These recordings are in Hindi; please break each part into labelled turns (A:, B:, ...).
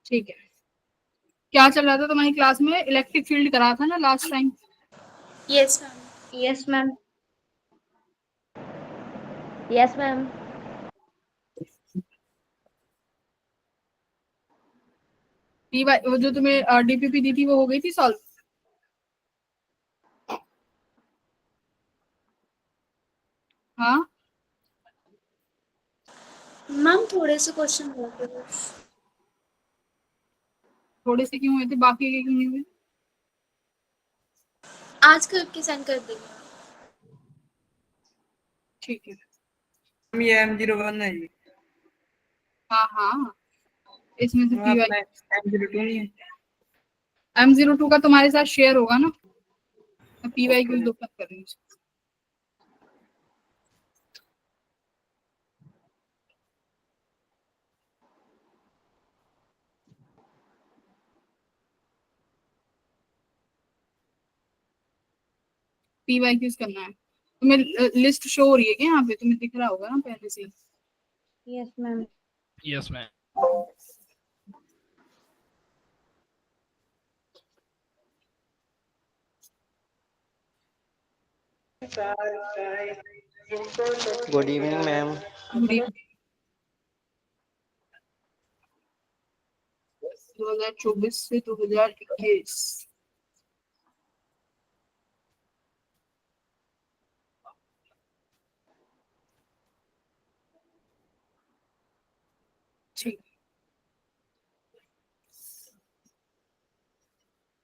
A: ठीक है, क्या चल रहा था तुम्हारी क्लास में? इलेक्ट्रिक फील्ड करा था ना last time?
B: Yes ma'am.
C: Yes ma'am. Yes ma'am.
A: वो जो तुम्हें डीपीपी दी थी वो हो गई थी सॉल्व? हाँ
B: मैम थोड़े से क्वेश्चन हुए थे बस।
A: थोड़े से क्यों हुए थे, बाकी के क्यों नहीं हुए?
B: आज करके सेंड कर देंगे।
A: ठीक है।
D: ये M01 है ये।
A: हाँ हाँ, इसमें से
D: अपना M02 नहीं है।
A: M02 का तुम्हारे साथ शेयर होगा ना, पीवाई क्यू दो कर रही हूँ। पीवाई क्यूज करना है तुम्हें। लिस्ट शो हो रही है क्या यहाँ पे? तुम्हें दिख रहा होगा ना पहले से?
C: Yes ma'am.
E: Yes ma'am.
F: Good evening ma'am.
A: Good evening. 2024 से 2021। ठीक,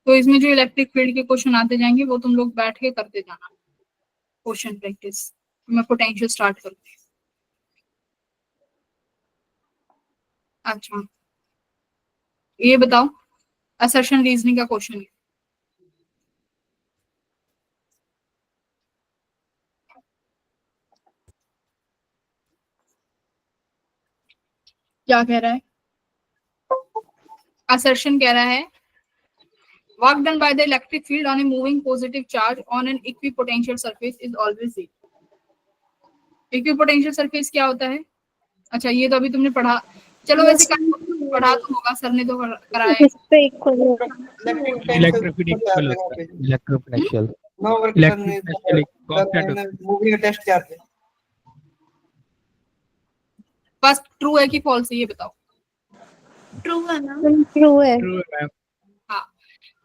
A: तो इसमें जो इलेक्ट्रिक फील्ड के क्वेश्चन आते जाएंगे वो तुम लोग बैठ के करते जाना, क्वेश्चन प्रैक्टिस। मैं पोटेंशियल स्टार्ट करती हूँ। अच्छा, ये बताओ, असर्शन रीजनिंग का क्वेश्चन है। क्या कह रहा है? असर्शन कह रहा है work done by the electric field on a moving positive charge on an equipotential surface is always zero. Equipotential surface क्या होता है? अच्छा, ये तो अभी तुमने पढ़ा। चलो वैसे पढ़ा तो होगा, सर ने तो कराया।
C: इस पे इक्वल होगा।
E: इलेक्ट्रोफिटिक्वल होता है, electropotential.
D: No work moving test क्या है?
A: बस ट्रू है कि फॉल्स है ये बताओ।
B: ट्रू है ना?
C: ट्रू है।
E: ट्रू है मैम।
A: हाँ,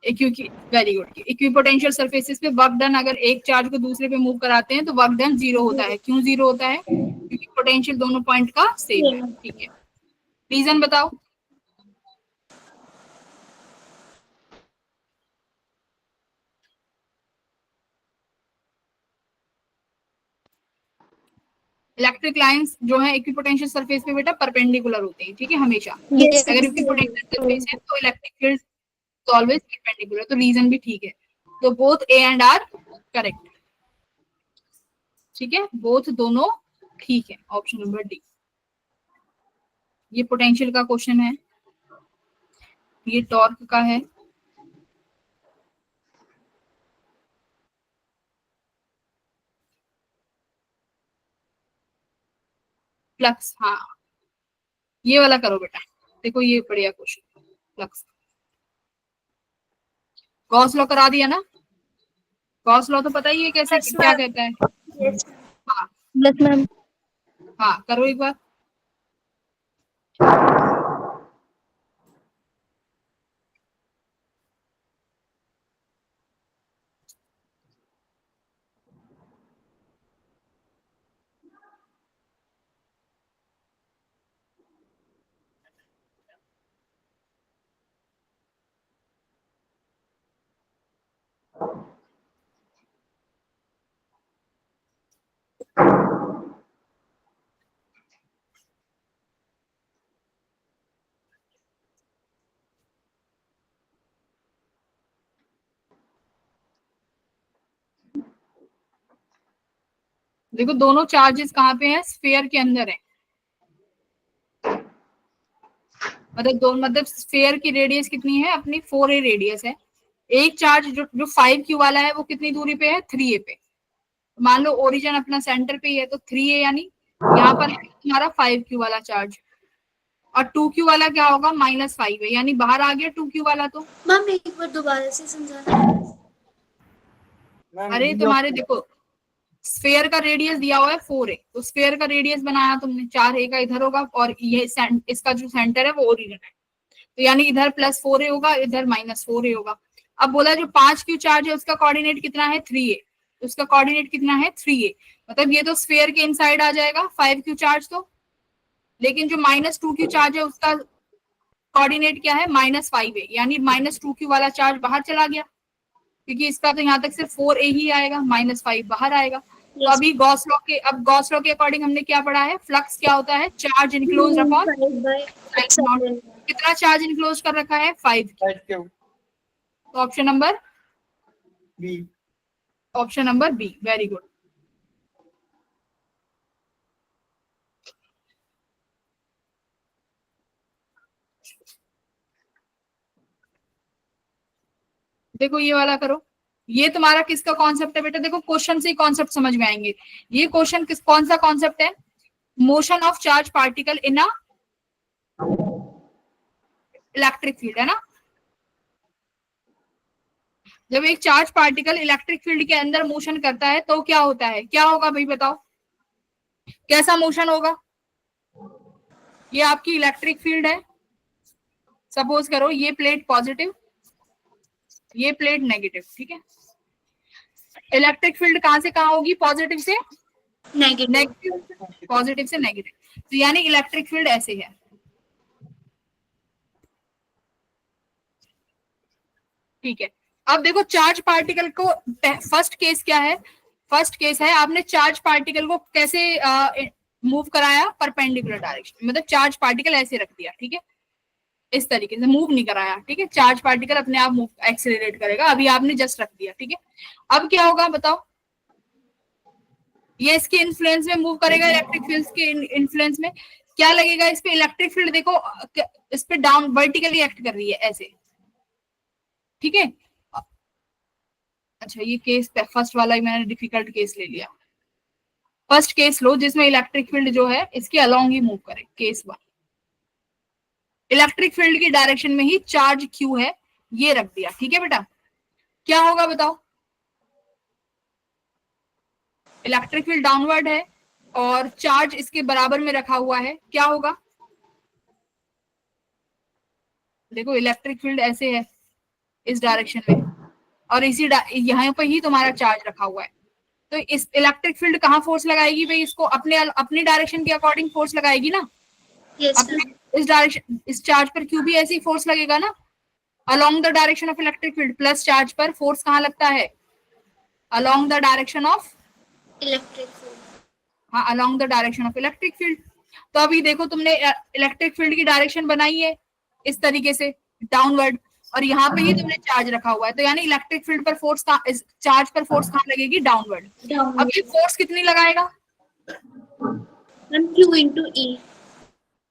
A: क्योंकि वेरी गुड, इक्विपोटेंशियल सरफेसेस पे वर्क डन अगर एक चार्ज को दूसरे पे मूव कराते हैं तो वर्क डन जीरो होता है। क्यों जीरो होता है? क्योंकि पोटेंशियल दोनों पॉइंट का सेम है। ठीक है, रीजन बताओ। इलेक्ट्रिक लाइंस जो है इक्विपोटेंशियल सरफेस पे बेटा परपेंडिकुलर होते हैं, ठीक है, हमेशा। अगर इक्विपोटेंशियल सरफेस है तो इलेक्ट्रिक फील्ड ऑलवेज परपेंडिकुलर, तो रीजन भी ठीक है। तो both A and R correct. ठीक है, बोथ दोनों ठीक है, ऑप्शन नंबर डी। ये पोटेंशियल का क्वेश्चन है, ये टॉर्क का है। फ्लक्स, हाँ ये वाला करो बेटा। देखो ये बढ़िया क्वेश्चन, फ्लक्स। गॉस लॉ करा दिया ना? गॉस लॉ तो पता ही है कैसे क्या कहता है। हाँ
C: यस मैम।
A: हाँ, करो एक बार। देखो दोनों चार्जेस कहाँ पे हैं? स्फीयर के अंदर है। मतलब स्फीयर की रेडियस कितनी है अपनी? 4a रेडियस है। एक चार्ज जो 5q वाला है वो कितनी दूरी पे है? 3a पे। मान लो ओरिजिन अपना सेंटर पे ही है तो 3a, यानी यहाँ पर है तुम्हारा 5q वाला चार्ज। और 2q वाला क्या होगा, -5 है, यानी बाहर आ गया 2q वाला। तो
B: मैम एक बार दोबारा से समझाना।
D: मैम
A: अरे तुम्हारे देखो स्फेयर का रेडियस दिया हुआ है 4a, तो स्फेयर का रेडियस बनाया तुमने, 4a का इधर होगा और ये इसका जो सेंटर है वो ओरिजिन है, तो यानी इधर +4a होगा, इधर -4a होगा। अब बोला जो 5q चार्ज है उसका कोऑर्डिनेट कितना है 3a, उसका कोऑर्डिनेट कितना है 3a, मतलब ये तो स्फेयर के इनसाइड आ जाएगा 5q चार्ज तो, लेकिन जो -2q चार्ज है उसका कोऑर्डिनेट क्या है -5a, यानी -2q वाला चार्ज बाहर चला गया, क्योंकि इसका तो यहाँ तक सिर्फ 4a ही आएगा, -5 बाहर आएगा। तो अभी गॉस लॉ के अकॉर्डिंग हमने क्या पढ़ा है, फ्लक्स क्या होता है, चार्ज इनक्लोज अपॉन कितना चार्ज इनक्लोज कर रखा है 5।
D: 5q
A: तो option number
D: B.
A: B, very good. देखो ये वाला करो, ये तुम्हारा किसका कॉन्सेप्ट है बेटा, देखो क्वेश्चन से ही कॉन्सेप्ट समझ में आएंगे। ये क्वेश्चन कौन सा कॉन्सेप्ट है, motion of charge particle in a electric field, है ना। जब एक चार्ज पार्टिकल इलेक्ट्रिक फील्ड के अंदर मोशन करता है तो क्या होता है, क्या होगा भाई बताओ, कैसा मोशन होगा। ये आपकी इलेक्ट्रिक फील्ड है, सपोज करो ये प्लेट पॉजिटिव, ये प्लेट नेगेटिव, ठीक है। इलेक्ट्रिक फील्ड कहां से कहां होगी, पॉजिटिव से नेगेटिव, पॉजिटिव से नेगेटिव, तो यानी इलेक्ट्रिक फील्ड ऐसे है, ठीक है। अब देखो चार्ज पार्टिकल को, फर्स्ट केस क्या है, फर्स्ट केस है आपने चार्ज पार्टिकल को कैसे मूव कराया, परपेंडिकुलर डायरेक्शन, मतलब चार्ज पार्टिकल ऐसे रख दिया, ठीक है, इस तरीके से मूव नहीं कराया, ठीक है। चार्ज पार्टिकल अपने आप मूव एक्सेलरेट करेगा, अभी आपने जस्ट रख दिया, ठीक है। अब क्या होगा बताओ, ये इसके इन्फ्लुएंस में मूव करेगा, इलेक्ट्रिक फील्ड के इन्फ्लुएंस में क्या लगेगा इस पे, इलेक्ट्रिक फील्ड देखो इस पे डाउन वर्टिकली एक्ट कर रही है ऐसे, ठीक है। अच्छा ये केस फर्स्ट वाला ही मैंने डिफिकल्ट केस ले लिया, फर्स्ट केस लो जिसमें इलेक्ट्रिक फील्ड जो है इसके अलोंग ही मूव करे, केस 1, इलेक्ट्रिक फील्ड की डायरेक्शन में ही चार्ज क्यू है, ये रख दिया, ठीक है बेटा। क्या होगा बताओ, इलेक्ट्रिक फील्ड डाउनवर्ड है और चार्ज इसके बराबर में रखा हुआ है, क्या होगा, देखो इलेक्ट्रिक फील्ड ऐसे है इस डायरेक्शन में और इसी यहाँ पे ही तुम्हारा चार्ज रखा हुआ है, तो इस इलेक्ट्रिक फील्ड कहाँ फोर्स लगाएगी भाई, इसको अपनी डायरेक्शन के अकॉर्डिंग फोर्स लगाएगी ना, अपने इस डायरेक्शन, इस चार्ज पर क्यों भी ऐसे ही फोर्स लगेगा ना, along the direction of electric field, plus charge पर फोर्स कहाँ लगता है, along the direction of
B: electric field,
A: हाँ along the direction of electric field. तो अभी देखो तुमने इलेक्ट्रिक फील्ड की डायरेक्शन बनाई है इस तरीके से डाउनवर्ड, और यहाँ पे ही तुमने चार्ज रखा हुआ है, तो यानी इलेक्ट्रिक फील्ड पर फोर्स चार्ज पर फोर्स कहाँ लगेगी, डाउनवर्ड। अब ये फोर्स कितनी लगाएगा,
B: Q into E,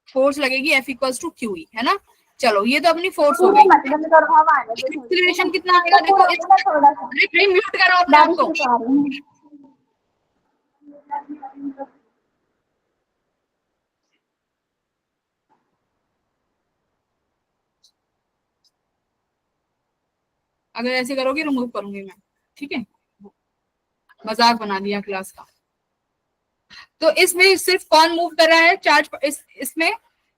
A: फोर्स लगेगी F इक्वल्स टू QE, है ना। चलो ये तो अपनी फोर्स हो गई, एक्सीलरेशन कितना आएगा देखो, अरे म्यूट करो अपने आप को, अगर ऐसे करोगे रिमूव करूंगी मैं, ठीक है, मजाक बना दिया क्लास का। तो इसमें सिर्फ कौन मूव कर रहा है, चार्ज, इसमें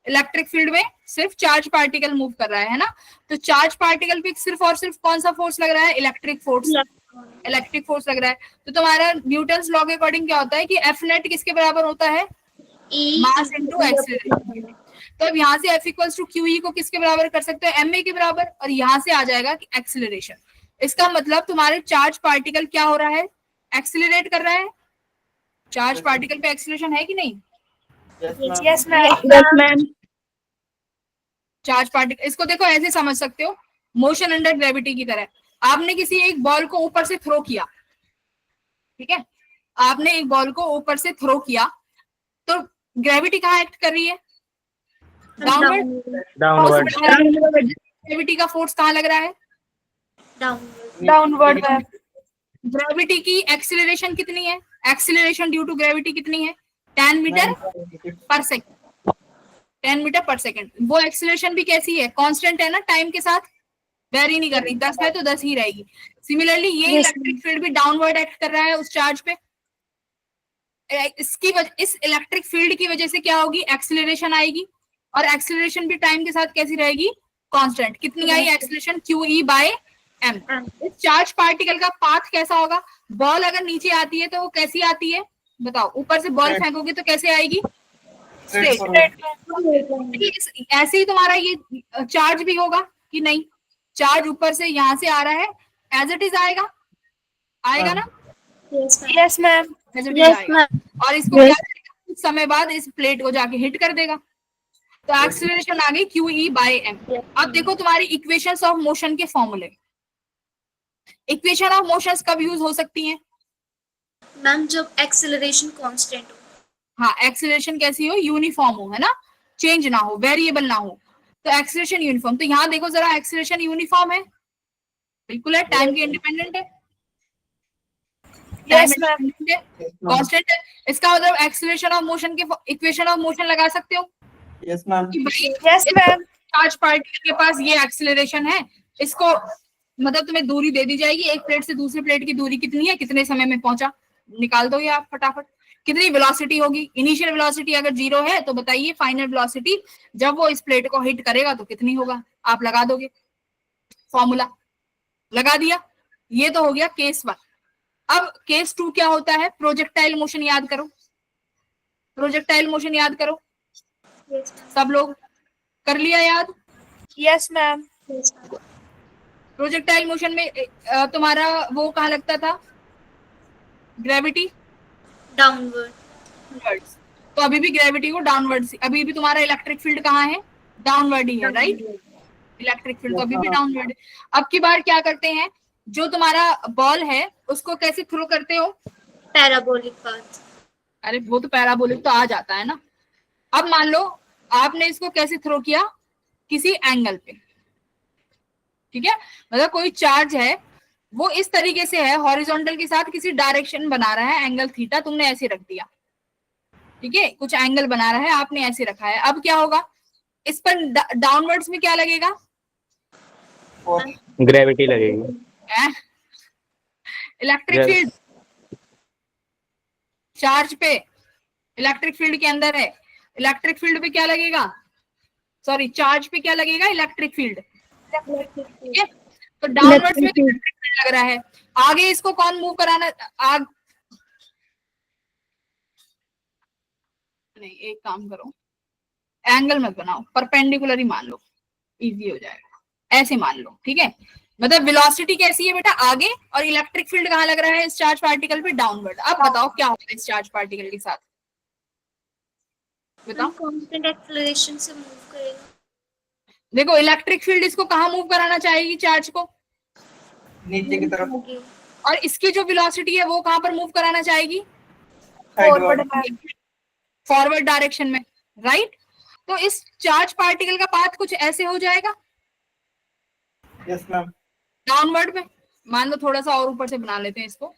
A: इलेक्ट्रिक फील्ड में सिर्फ चार्ज पार्टिकल मूव कर रहा है ना, तो चार्ज पार्टिकल पे सिर्फ और सिर्फ कौन सा फोर्स लग रहा है, इलेक्ट्रिक फोर्स, इलेक्ट्रिक फोर्स लग रहा है। तो तुम्हारा न्यूटन्स लॉ के अकॉर्डिंग क्या होता है कि एफ नेट किसके बराबर होता है, मास इनटू एक्सीलरेशन। तो अब यहाँ से F इक्वल्स टू QE को किसके बराबर कर सकते हैं, ma के बराबर, और यहाँ से आ जाएगा कि एक्सीलरेशन। इसका मतलब तुम्हारे चार्ज पार्टिकल क्या हो रहा है, एक्सीलरेट कर रहा है, चार्ज पार्टिकल पे एक्सीलरेशन है कि नहीं,
B: yes
C: मैम।
A: चार्ज पार्टिकल, इसको देखो ऐसे समझ सकते हो, मोशन अंडर ग्रेविटी की तरह। आपने किसी एक बॉल को ऊपर से थ्रो किया, ठीक है, आपने एक बॉल को ऊपर से थ्रो किया, तो ग्रेविटी कहाँ एक्ट कर रही है, डाउनवर्ड, ग्रेविटी का फोर्स कहाँ लग रहा है,
B: डाउनवर्ड,
A: ग्रेविटी की एक्सीलरेशन कितनी है, एक्सीलरेशन ड्यू टू ग्रेविटी कितनी है, 10 मीटर पर सेकेंड, 10 10 मीटर पर सेकंड। वो एक्सीलरेशन भी कैसी है, कांस्टेंट है ना, टाइम के साथ वेरी नहीं कर रही, 10 है तो 10 ही रहेगी। सिमिलरली ये इलेक्ट्रिक फील्ड भी डाउनवर्ड एक्ट कर रहा है उस चार्ज पे। इसकी वजह, इस इलेक्ट्रिक फील्ड की वजह से क्या होगी, एक्सीलरेशन आएगी, और एक्सीलरेशन भी टाइम के साथ कैसी रहेगी, कांस्टेंट। कितनी आई एक्सीलरेशन, QE बाय M। इस चार्ज पार्टिकल का पाथ कैसा होगा, बॉल अगर नीचे आती है तो वो कैसी आती है बताओ, ऊपर से बॉल फेंकोगे तो कैसे आएगी, स्ट्रेट। ऐसे ही तुम्हारा ये चार्ज भी होगा कि नहीं, चार्ज ऊपर से यहाँ से आ रहा है, एज इट इज आएगा, आएगा ना,
B: yes ma'am.
A: As it is आएगा, और इसको क्या करेगा, कुछ समय बाद इस प्लेट को जाके हिट कर देगा, तो एक्सीलरेशन आ गई QE बाय M। अब देखो तुम्हारी इक्वेशंस ऑफ मोशन के फॉर्मूले, इक्वेशन ऑफ मोशंस कब यूज हो सकती हैं
B: मैम जब एक्सेलरेशन कांस्टेंट हो।
A: हाँ, एक्सीलरेशन कैसी हो, यूनिफॉर्म हो, है ना, चेंज ना हो, वेरिएबल ना हो, तो एक्सीलरेशन यूनिफॉर्म। तो यहाँ देखो जरा, एक्सीलरेशन यूनिफॉर्म है, बिल्कुल है, टाइम के इंडिपेंडेंट है, टाइम इंडिपेंडेंट है, कांस्टेंट है। इसका मतलब एक्सीलरेशन ऑफ मोशन के इक्वेशन ऑफ मोशन लगा सकते हो।
D: Yes ma'am.
A: Yes ma'am. Charge particle के पास ये एक्सीलरेशन है, इसको मतलब तुम्हें दूरी दे दी जाएगी, एक प्लेट से दूसरी प्लेट की दूरी कितनी है, कितने समय में पहुंचा, निकाल दो ये आप फटाफट। कितनी वेलोसिटी होगी, इनिशियल वेलोसिटी अगर 0 है तो बताइए फाइनल वेलोसिटी जब वो इस प्लेट को हिट करेगा तो कितनी होगा, आप लगा दोगे, फॉर्मूला लगा दिया। ये तो हो गया केस 1। अब केस 2 क्या होता है, प्रोजेक्टाइल मोशन याद करो, प्रोजेक्टाइल मोशन याद करो, सब लोग कर लिया याद,
B: यस मैम।
A: प्रोजेक्टाइल मोशन में तुम्हारा वो कहाँ लगता था, ग्रेविटी
B: डाउनवर्ड।
A: तो अभी भी ग्रेविटी को डाउनवर्ड, अभी भी तुम्हारा इलेक्ट्रिक फील्ड कहाँ है, डाउनवर्ड ही है, राइट, इलेक्ट्रिक फील्ड तो अभी भी डाउनवर्ड है। अब की बार क्या करते हैं, जो तुम्हारा बॉल है उसको कैसे थ्रो करते हो,
B: पैराबोलिक पाथ।
A: अरे वो तो पैराबोलिक तो आ जाता है ना। अब मान लो आपने इसको कैसे थ्रो किया, किसी एंगल पे, ठीक है, मतलब कोई चार्ज है वो इस तरीके से है, हॉरिजॉन्टल के साथ किसी डायरेक्शन बना रहा है, एंगल थीटा तुमने ऐसे रख दिया, ठीक है, कुछ एंगल बना रहा है आपने ऐसे रखा है। अब क्या होगा, इस पर डाउनवर्ड्स में क्या लगेगा,
F: ग्रेविटी लगेगी,
A: इलेक्ट्रिक फील्ड, चार्ज पे इलेक्ट्रिक फील्ड के अंदर है, इलेक्ट्रिक फील्ड पे क्या लगेगा, सॉरी चार्ज पे क्या लगेगा, इलेक्ट्रिक फील्ड, ठीक है, तो डाउनवर्ड्स में इलेक्ट्रिक फील्ड लग रहा है। आगे इसको कौन मूव कराना, नहीं एक काम करो, एंगल मत बनाओ, परपेंडिकुलर ही मान लो, इजी हो जाएगा, ऐसे मान लो, ठीक है, मतलब वेलोसिटी कैसी है बेटा आगे, और इलेक्ट्रिक फील्ड कहाँ लग रहा है, इस चार्ज पार्टिकल पे डाउनवर्ड। अब बताओ क्या होगा इस चार्ज पार्टिकल के साथ, बताओ,
B: कांस्टेंट एक्सेलरेशन से मूव करेगा।
A: देखो इलेक्ट्रिक फील्ड इसको कहाँ मूव कराना चाहेगी, चार्ज को
D: नीचे की तरफ,
A: और इसकी जो वेलोसिटी है वो कहाँ पर मूव कराना चाहेगी, फॉरवर्ड डायरेक्शन में, राइट। तो इस चार्ज पार्टिकल का पाथ कुछ ऐसे हो जाएगा,
D: यस मैम,
A: डाउनवर्ड में। मान लो थोड़ा सा और ऊपर से बना लेते हैं इसको,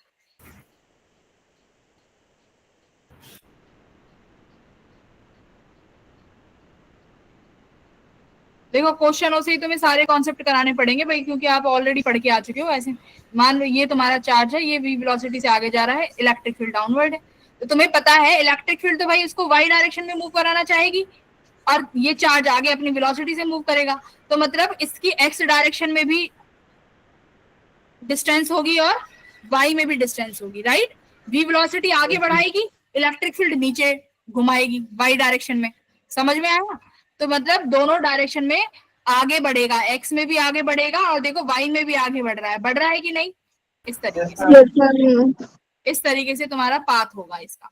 A: देखो क्वेश्चनों से ही तुम्हें सारे कॉन्सेप्ट कराने पड़ेंगे भाई, क्योंकि आप ऑलरेडी पढ़ के आ चुके हो। ऐसे मान लो ये तुम्हारा चार्ज है, ये v वेलोसिटी से आगे जा रहा है, इलेक्ट्रिक फील्ड डाउनवर्ड है, तो तुम्हें पता है इलेक्ट्रिक फील्ड तो भाई उसको y डायरेक्शन में मूव कराना चाहेगी, और ये चार्ज आगे अपनी वेलोसिटी से मूव करेगा, तो मतलब इसकी x डायरेक्शन में भी डिस्टेंस होगी और y में भी डिस्टेंस होगी, राइट। v वेलोसिटी आगे बढ़ाएगी, इलेक्ट्रिक फील्ड नीचे घुमाएगी y डायरेक्शन में, समझ में आया। तो मतलब दोनों डायरेक्शन में आगे बढ़ेगा, x में भी आगे बढ़ेगा और देखो y में भी आगे बढ़ रहा है कि नहीं, इस तरीके से, इस तरीके से तुम्हारा पाथ होगा इसका,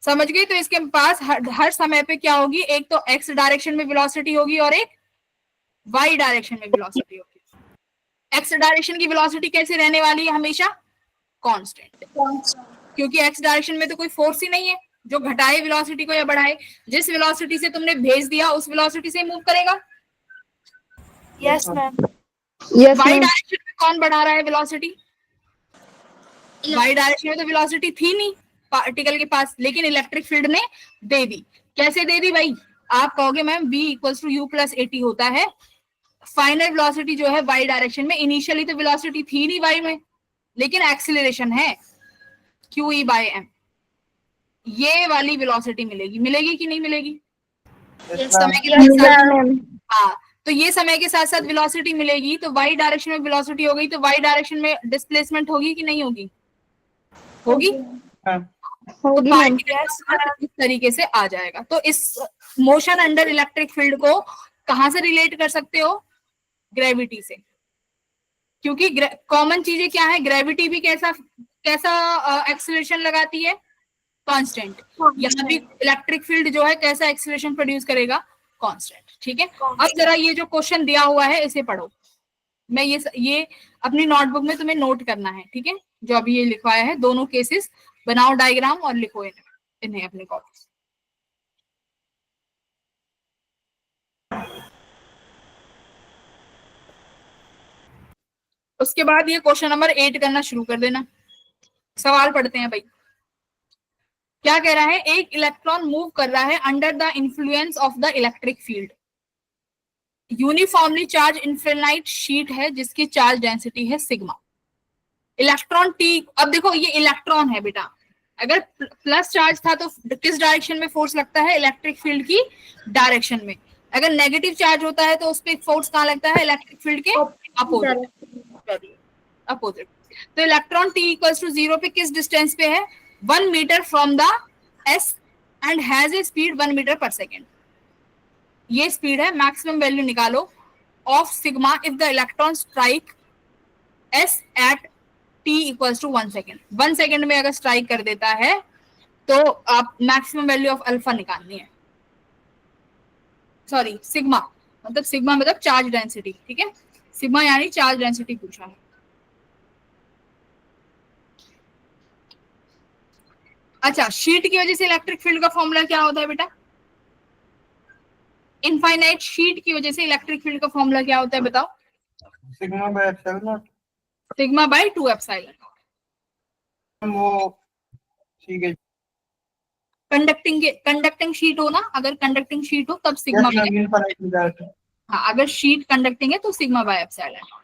A: समझ गई। तो इसके पास हर समय पे क्या होगी, एक तो x डायरेक्शन में वेलोसिटी होगी और एक y डायरेक्शन में वेलोसिटी होगी। x डायरेक्शन की वेलोसिटी कैसे रहने वाली है, हमेशा कांस्टेंट, क्योंकि x डायरेक्शन में तो कोई फोर्स ही नहीं है जो घटाए वेलोसिटी को या बढ़ाए, जिस वेलोसिटी से तुमने भेज दिया उस वेलोसिटी से मूव करेगा।
B: Yes ma'am.
A: y डायरेक्शन में कौन बढ़ा रहा है वेलोसिटी, y डायरेक्शन में तो वेलोसिटी थी नहीं पार्टिकल के पास, लेकिन इलेक्ट्रिक फील्ड ने दे दी। कैसे दे दी भाई, आप कहोगे ma'am v equals to u plus a t होता है। फाइनल वेलोसिटी जो है y डायरेक्शन में, इनिशियली तो वेलोसिटी थी नहीं y में, लेकिन एक्सीलरेशन है क्यू ई बाय एम, ये वाली वेलोसिटी मिलेगी। मिलेगी कि नहीं मिलेगी?
D: Yes,
A: समय
D: ma'am.
A: के साथ हाँ, तो ये समय के साथ साथ वेलोसिटी मिलेगी, तो y डायरेक्शन में वेलोसिटी हो गई, तो y डायरेक्शन में डिस्प्लेसमेंट होगी कि नहीं होगी? होगी।
D: Ma'am.
A: तो
C: होगी मैम।
A: पार्टिकल इस तरीके से आ जाएगा। तो इस मोशन अंडर इलेक्ट्रिक फील्ड को कहां से रिलेट कर सकते हो? ग्रेविटी से, क्योंकि कॉमन चीजें क्या है, ग्रेविटी भी कैसा कैसा एक्सीलरेशन लगाती है? कांस्टेंट। यहाँ भी इलेक्ट्रिक फील्ड जो है कैसा एक्सीलरेशन प्रोड्यूस करेगा? कांस्टेंट। ठीक है, अब जरा ये जो क्वेश्चन दिया हुआ है इसे पढ़ो। मैं ये अपनी नोटबुक में तुम्हें नोट करना है, ठीक है, जो अभी ये लिखवाया है, दोनों केसेस बनाओ डायग्राम और लिखो इन्हें अपने कॉपी। उसके बाद ये क्वेश्चन नंबर 8 करना शुरू कर देना। सवाल पढ़ते हैं भाई। क्या कह रहा है? एक इलेक्ट्रॉन मूव कर रहा है under the influence of the electric field. Uniformly charge infinite sheet है जिसकी चार्ज डेंसिटी है सिग्मा। इलेक्ट्रॉन टी, अब देखो ये इलेक्ट्रॉन है बेटा, अगर प्लस चार्ज था तो किस डायरेक्शन में फोर्स लगता है? इलेक्ट्रिक फील्ड की डायरेक्शन में। अगर नेगेटिव चार्ज होता है तो उस पर फोर्स कहाँ लगता है? इलेक्ट्रिक फील्ड के अपोजिट। तो इलेक्ट्रॉन टी इक्वल्स टू 0 पे किस डिस्टेंस पे है? 1 metre from the S and has a speed 1 metre पर सेकेंड। ये स्पीड है। मैक्सिमम वैल्यू निकालो of sigma if the electron strike S at t equals to 1 second. 1 second में अगर स्ट्राइक कर देता है तो आप मैक्सिमम वैल्यू ऑफ अल्फा निकालनी है, सॉरी सिग्मा, मतलब सिग्मा मतलब चार्ज डेंसिटी। ठीक है, सिग्मा यानी चार्ज डेंसिटी पूछा है। अच्छा, शीट की वजह से इलेक्ट्रिक फील्ड का फॉर्मूला क्या होता है बेटा? इनफाइनाइट शीट की वजह से इलेक्ट्रिक फील्ड का फॉर्मूला क्या होता है बताओ?
D: Sigma by epsilon not.
A: Sigma bye 2 epsilon.
D: वो ठीक है।
A: कंडक्टिंग शीट हो ना, अगर कंडक्टिंग शीट हो तब sigma
D: Yes, ma'am, infinite result.
A: हाँ, अगर शीट कंडक्टिंग है तो sigma by epsilon.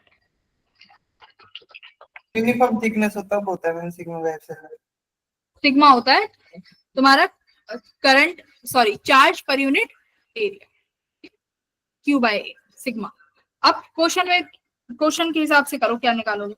D: Uniform thickness होता है, होता है सिग्मा बाय एप्सिलॉन।
A: सिग्मा होता है तुम्हारा करंट, सॉरी चार्ज पर unit area, Q by A sigma. अब क्वेश्चन के हिसाब से करो, क्या निकालोगे?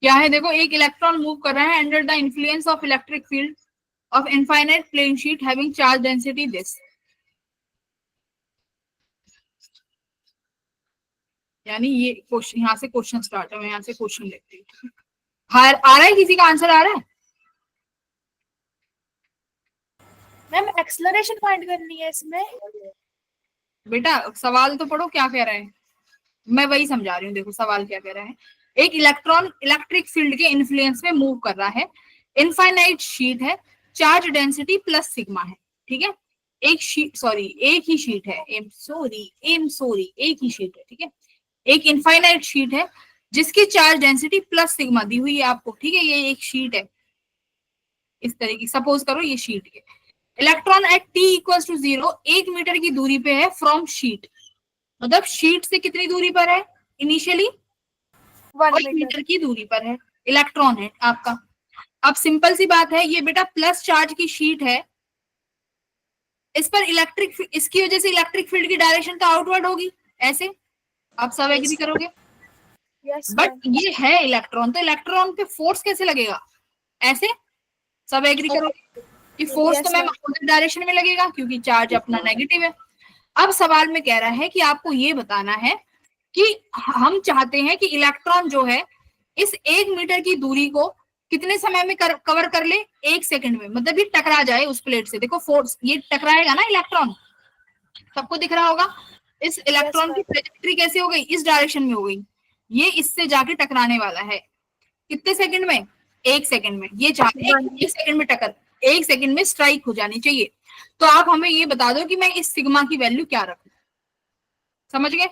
A: क्या है देखो, एक इलेक्ट्रॉन मूव कर रहा है under the influence of electric field of infinite plane sheet having charge density this. यानी ये क्वेश्चन, यहाँ से क्वेश्चन स्टार्ट है, मैं यहाँ से क्वेश्चन लेती हूँ। आ रहा है किसी का आंसर आ रहा है?
B: मैम एक्सेलरेशन फाइंड करनी है इसमें।
A: बेटा सवाल तो पढ़ो क्या कह रहा है, मैं वही समझा रही हूँ। देखो सवाल क्या कह रहा है, एक इलेक्ट्रॉन इलेक्ट्रिक फील्ड के इन्फ्लुएंस में मूव कर रहा है, इनफाइनाइट शीट है, चार्ज डेंसिटी प्लस सिग्मा है। ठीक है, एक ही शीट है, एक ही शीट है। ठीक है, एक इनफाइनाइट शीट है जिसकी चार्ज डेंसिटी प्लस सिग्मा दी हुई है आपको। ठीक है, ये एक शीट है इस तरीके, सपोज करो ये शीट है। Electron at t equals to 0 1 metre की दूरी पे है फ्रॉम शीट, मतलब शीट से कितनी दूरी पर है? इनिशियली 1 मीटर की दूरी पर है, इलेक्ट्रॉन है आपका। अब सिंपल सी बात है, ये बेटा प्लस चार्ज की शीट है, इस पर इसकी वजह से इलेक्ट्रिक फील्ड की डायरेक्शन तो आउटवर्ड होगी, ऐसे आप सब एग्री करोगे। बट ये है इलेक्ट्रॉन, तो इलेक्ट्रॉन पे फोर्स कैसे लगेगा? ऐसे सब एग्री करोगे कि फोर्स तो मैम अपोजिट डायरेक्शन में लगेगा क्योंकि चार्ज अपना नेगेटिव है। अब सवाल में कह रहा है कि आपको ये बताना है कि हम चाहते हैं कि इलेक्ट्रॉन जो है इस 1 मीटर की दूरी को कितने समय में कवर कर ले? 1 सेकंड में, मतलब ये टकरा जाए उस प्लेट से। देखो फोर्स, ये टकराएगा ना इलेक्ट्रॉन, सबको दिख रहा होगा। इस इलेक्ट्रॉन की ट्रेजेक्टरी कैसे हो गई? इस डायरेक्शन में हो गई, ये इससे जाके टकराने वाला है। कितने सेकंड में? 1 सेकंड में, ये चाहते हैं 1 सेकंड में टक्कर, 1 सेकंड में स्ट्राइक हो जानी चाहिए। तो आप हमें ये बता दो कि मैं इस सिग्मा की वैल्यू क्या रखूं, समझ गए?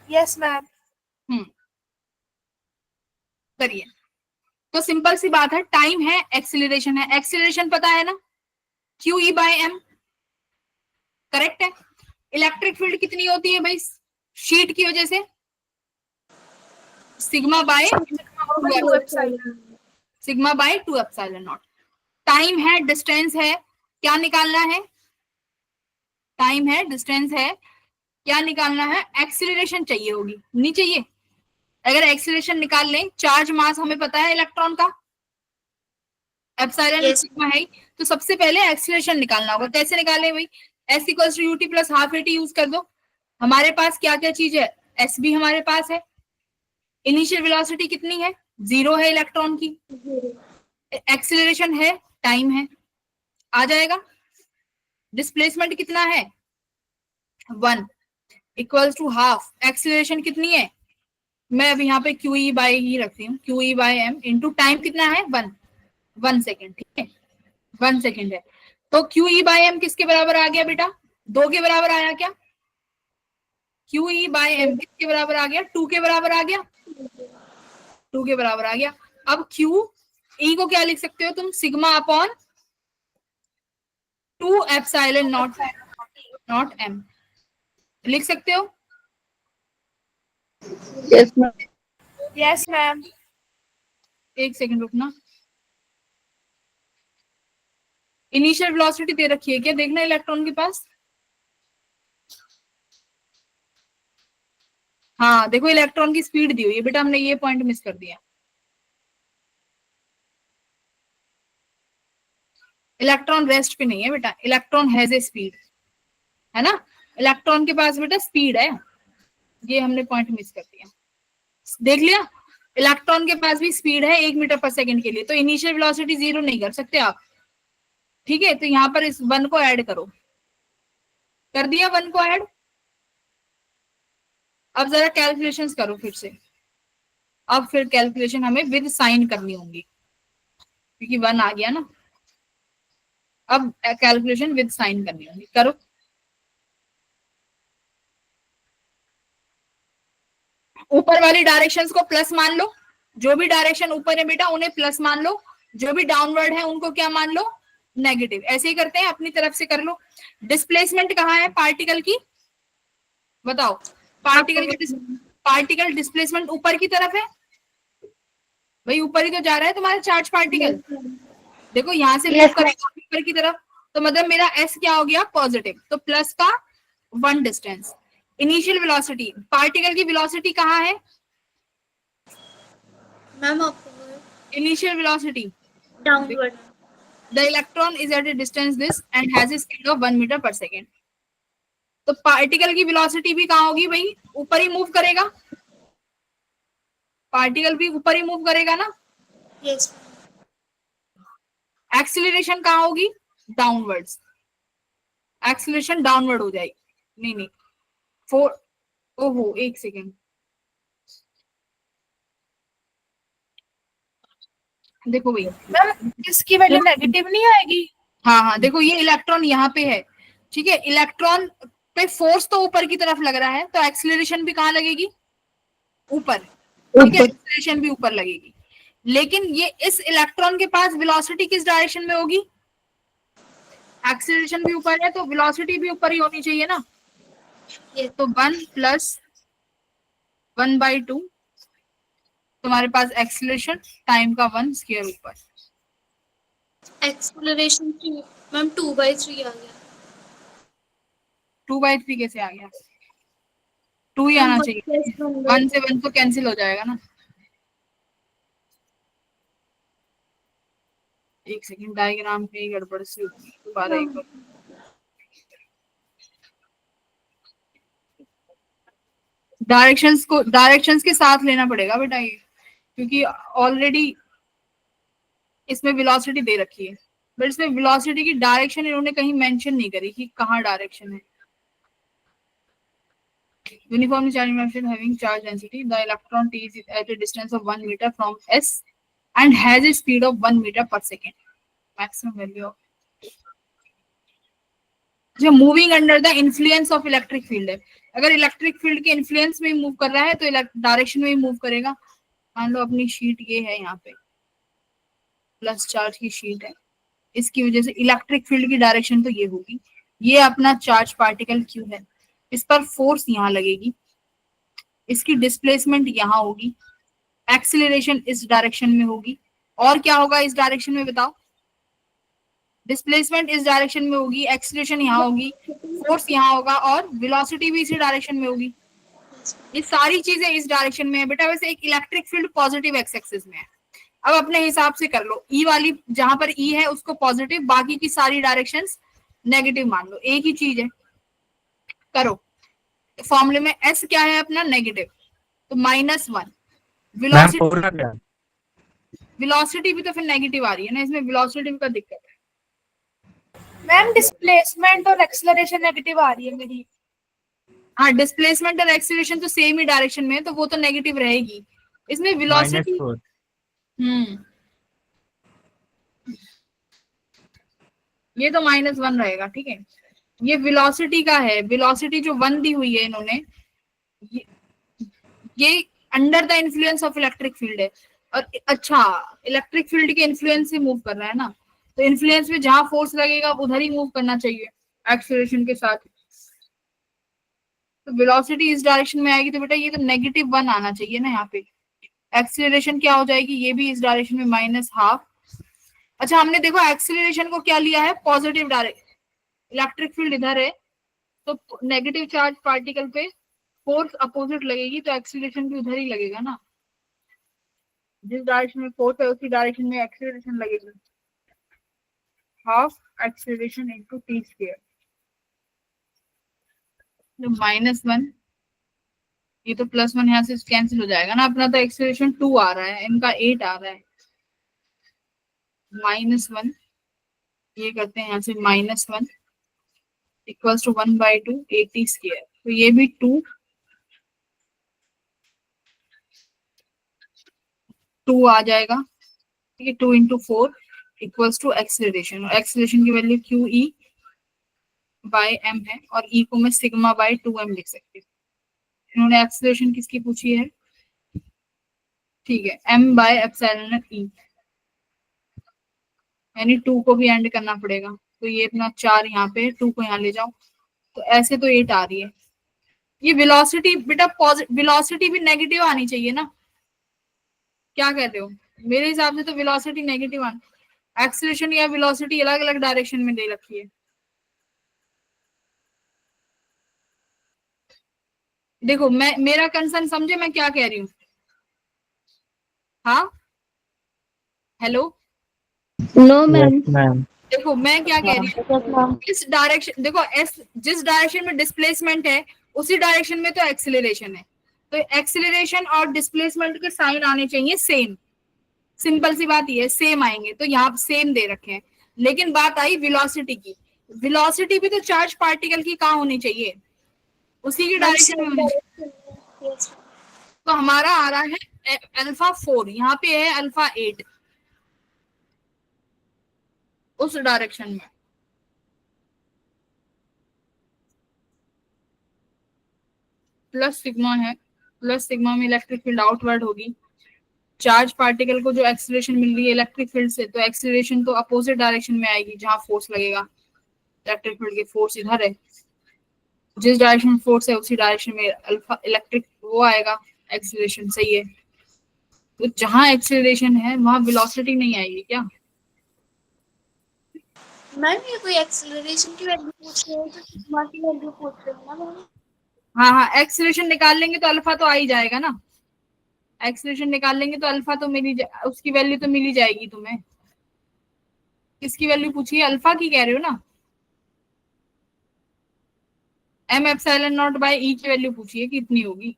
B: Yes ma'am.
A: करिए। तो सिंपल सी बात है, टाइम है, एक्सीलरेशन है, एक्सीलरेशन पता है ना, QE/m, करेक्ट है। इलेक्ट्रिक फील्ड कितनी होती है भाई शीट की वजह से, sigma bye 2 epsilon not. Time है, डिस्टेंस है, क्या निकालना है, टाइम है, डिस्टेंस है, क्या निकालना है, एक्सीलरेशन चाहिए होगी, नहीं चाहिए? अगर एक्सीलरेशन निकाल लें, चार्ज मास हमें पता है इलेक्ट्रॉन का, एप्सिलॉन सिग्मा है, तो सबसे पहले एक्सीलरेशन निकालना होगा। कैसे निकालें भाई, S = UT + ½ AT यूज कर दो। हमारे पास क्या क्या चीज है, S भी हमारे पास है, इनिशियल वेलोसिटी कितनी है, 0 है इलेक्ट्रॉन की, एक्सीलरेशन है, टाइम है, आ जाएगा। डिस्प्लेसमेंट कितना है, 1 = हाफ, एक्सीलरेशन कितनी है, मैं अब यहाँ पे QE/ ही रखती हूँ, QE/m इंटू टाइम कितना है, 1 सेकेंड, ठीक है, 1 सेकेंड है। तो QE/m किसके बराबर आ गया बेटा, 2 के बराबर आया क्या, QE/m किसके बराबर आ गया, 2 के बराबर आ गया, 2 के बराबर आ गया। अब QE को क्या लिख सकते हो तुम, sigma upon 2 epsilon not m लिख सकते हो।
C: Yes ma'am.
B: Yes ma'am.
A: एक सेकंड रुकना, इनिशियल वेलोसिटी दे रखी है क्या, देखना इलेक्ट्रॉन के पास, हाँ देखो इलेक्ट्रॉन की स्पीड दी हुई है बेटा, हमने ये पॉइंट मिस कर दिया। इलेक्ट्रॉन रेस्ट पे नहीं है बेटा, इलेक्ट्रॉन हैज ए स्पीड, है ना, इलेक्ट्रॉन के पास बेटा स्पीड है, ये हमने पॉइंट मिस कर दिया। देख लिया, इलेक्ट्रॉन के पास भी स्पीड है 1 मीटर पर सेकंड के लिए, तो इनिशियल वेलोसिटी 0 नहीं कर सकते आप, ठीक है। तो यहाँ पर इस 1 को ऐड करो, कर दिया 1 को ऐड। अब जरा कैलकुलेशंस करो फिर से, अब फिर कैलकुलेशन हमें विद साइन करनी होंगी, क्योंकि 1 आ गया ना, अब कैलकुलेशन विद साइन करनी होगी, करो। ऊपर वाली डायरेक्शंस को प्लस मान लो, जो भी डायरेक्शन ऊपर है बेटा उन्हें प्लस मान लो, जो भी डाउनवर्ड है उनको क्या मान लो, नेगेटिव। ऐसे ही करते हैं, अपनी तरफ से कर लो। डिस्प्लेसमेंट कहाँ है पार्टिकल की, बताओ, पार्टिकल डिस्प्लेसमेंट ऊपर की तरफ है भाई, ऊपर ही तो जा रहा है तुम्हारा चार्ज पार्टिकल, देखो यहाँ से मूव करेगा ऊपर की तरफ, तो मतलब मेरा S क्या हो गया, पॉजिटिव, तो प्लस का 1 डिस्टेंस। इनिशियल वेलोसिटी, पार्टिकल की वेलोसिटी कहाँ है
B: ma'am,
A: initial velocity,
B: downward.
A: the electron is at a distance this and has a speed of 1 metre पर सेकेंड। तो पार्टिकल की वेलोसिटी भी कहाँ होगी भाई, ऊपर ही मूव करेगा, पार्टिकल भी ऊपर ही मूव करेगा ना।
B: यस।
A: एक्सीलरेशन कहाँ होगी, डाउनवर्ड्स, एक्सीलरेशन डाउनवर्ड हो जाएगी, नहीं 4, ओहो 1 सेकेंड, देखो भाई
B: मैम इसकी वैल्यू नेगेटिव नहीं आएगी,
A: हाँ देखो ये इलेक्ट्रॉन यहाँ पे है, ठीक है, इलेक्ट्रॉन पे फोर्स तो ऊपर की तरफ लग रहा है, तो एक्सीलरेशन भी कहाँ लगेगी, ऊपर, ठीक है, एक्सीलरेशन भी ऊपर लगेगी। लेकिन ये इस इलेक्ट्रॉन के पास वेलोसिटी किस डायरेक्शन में होगी, एक्सीलरेशन भी ऊपर है तो वेलोसिटी भी ऊपर ही होनी चाहिए ना। तो 1 + 1/2 तुम्हारे पास एक्सीलरेशन, टाइम का 1 स्क्वायर ऊपर,
B: एक्सेलरेशन मैम 2/3 आ गया।
A: 2/3 कैसे आ गया, 2 ही आना चाहिए, 1 से 1 तो कैंसिल हो जाएगा ना। एक सेकंड, डायग्राम पे गड़बड़ सी होगी, दोबारा एक बार। डायरेक्शंस के साथ लेना पड़ेगा बेटा ये, क्योंकि ऑलरेडी इसमें वेलोसिटी दे रखी है, बट इसमें वेलोसिटी की डायरेक्शन इन्होंने कहीं मेंशन नहीं करी कि कहाँ डायरेक्शन है। Uniformly charged motion having charge density, the electron T is at a distance of 1 meter from S and has a speed of 1 meter per second. Maximum value of जो moving under the influence of electric field है, अगर इलेक्ट्रिक फील्ड के इन्फ्लुएंस में मूव कर रहा है तो डायरेक्शन में ही मूव करेगा। मान लो अपनी शीट ये है, यहाँ पे प्लस चार्ज की शीट है, इसकी वजह से इलेक्ट्रिक फील्ड की डायरेक्शन तो ये होगी, ये अपना चार्ज पार्टिकल क्यू है, इस पर फोर्स यहाँ लगेगी, इसकी डिस्प्लेसमेंट यहाँ होगी, एक्सीलरेशन इस डायरेक्शन में होगी, और क्या होगा इस डायरेक्शन में बताओ? डिस्प्लेसमेंट इस डायरेक्शन में होगी, एक्सीलरेशन यहाँ होगी, फोर्स यहाँ होगा, और वेलोसिटी भी इसी डायरेक्शन में होगी। ये सारी चीजें इस डायरेक्शन में है बेटा। वैसे एक electric field positive x axis में है। अब अपने हिसाब से कर लो, ई वाली जहां पर ई है उसको पॉजिटिव, बाकी की सारी डायरेक्शंस नेगेटिव मान लो, एक ही चीज है। करो, फॉर्मूले में एस क्या है अपना? नेगेटिव, तो -1। वेलोसिटी भी तो फिर नेगेटिव आ रही है ना, इसमें वेलोसिटी का दिक्कत है।
B: मैम डिस्प्लेसमेंट और एक्सेलरेशन नेगेटिव आ रही है मेरी।
A: हाँ, डिस्प्लेसमेंट और एक्सीलरेशन तो सेम ही डायरेक्शन में है, तो वो तो नेगेटिव रहेगी। इसमें वेलोसिटी ये तो -1 रहेगा, ठीक है। ये वेलोसिटी का है, वेलोसिटी जो 1 दी हुई है इन्होंने, ये under the influence of electric field है। और अच्छा, इलेक्ट्रिक फील्ड के इन्फ्लुएंस से मूव कर रहा है ना, तो इन्फ्लुएंस में जहां फोर्स लगेगा उधर ही मूव करना चाहिए एक्सीलरेशन के साथ। तो वेलोसिटी इस डायरेक्शन में आएगी, तो बेटा ये तो -1 आना चाहिए ना यहाँ पे। एक्सीलरेशन क्या हो जाएगी? ये भी इस डायरेक्शन में -12। अच्छा, हमने देखो एक्सीलरेशन को क्या लिया है? Positive direction. इलेक्ट्रिक फील्ड इधर है, तो नेगेटिव चार्ज पार्टिकल पे फोर्स अपोजिट लगेगी, तो एक्सीलरेशन भी उधर ही लगेगा ना। जिस डायरेक्शन में फोर्स है उसी डायरेक्शन में एक्सीलरेशन लगेगी। Half acceleration into T square, -1, ये तो +1 यहाँ से कैंसिल हो जाएगा ना। अपना तो एक्सीलरेशन 2 आ रहा है, इनका 8 आ रहा है। -1 ये करते हैं यहाँ से, -1 इक्वल्स टू 1/2 AT स्क्वायर, तो ये भी 2 आ जाएगा, ठीक है। 2 × 4 इक्वल्स टू एक्सीलरेशन, और एक्सीलरेशन की वैल्यू QE/m है, और E को मैं σ/2m लिख सकती हूँ। इन्होंने एक्सीलरेशन किसकी पूछी है? ठीक है, m/ε/E, यानी 2 को भी एंड करना पड़ेगा, तो ये अपना 4 यहाँ पे, 2 को यहाँ ले जाओ, तो ऐसे तो 8 आ रही है। ये वेलोसिटी बेटा, वेलोसिटी भी नेगेटिव आनी चाहिए ना, क्या कहते हो? मेरे हिसाब से तो वेलोसिटी नेगेटिव आनी, एक्सीलरेशन या वेलोसिटी अलग अलग डायरेक्शन में दे रखी है। देखो, मैं मेरा कंसर्न समझे मैं क्या कह रही हूँ? हाँ, हेलो,
C: नो मैम।
A: देखो मैं क्या कह रही हूँ, इस डायरेक्शन देखो, एस जिस डायरेक्शन में डिस्प्लेसमेंट है उसी डायरेक्शन में तो एक्सीलरेशन है, तो एक्सीलरेशन और डिस्प्लेसमेंट के साइन आने चाहिए सेम। सिंपल सी बात ये है, सेम आएंगे, तो यहाँ सेम दे रखे हैं। लेकिन बात आई वेलोसिटी की, वेलोसिटी भी तो चार्ज पार्टिकल की कहाँ होनी चाहिए? उसी की डायरेक्शन में होनी चाहिए। तो हमारा आ रहा है α4, यहाँ पे है α8, उस डायरेक्शन में। प्लस सिग्मा है, प्लस सिग्मा में इलेक्ट्रिक फील्ड आउटवर्ड होगी। चार्ज पार्टिकल को जो एक्सीलरेशन मिल रही है इलेक्ट्रिक फील्ड से, तो एक्सीलरेशन तो अपोजिट डायरेक्शन में आएगी जहां फोर्स लगेगा। इलेक्ट्रिक फील्ड की फोर्स इधर है, जिस डायरेक्शन में फोर्स है उसी डायरेक्शन में अल्फा इलेक्ट्रिक वो आएगा, एक्सीलरेशन। सही है, तो जहां एक्सीलरेशन है वहां वेलोसिटी नहीं आएगी क्या?
B: मैम ये कोई एक्सेलरेशन की वैल्यू पूछ रहे हो तो सिग्मा की वैल्यू पूछ रहे हो ना मैम?
A: हाँ हाँ, एक्सीलरेशन निकाल लेंगे तो अल्फा तो आ ही जाएगा ना। एक्सीलरेशन निकाल लेंगे तो अल्फा तो उसकी वैल्यू तो मिल ही जाएगी तुम्हें। किसकी वैल्यू पूछी है? अल्फा की कह रहे हो ना? m/ε0/E की वैल्यू पूछी है, कितनी होगी?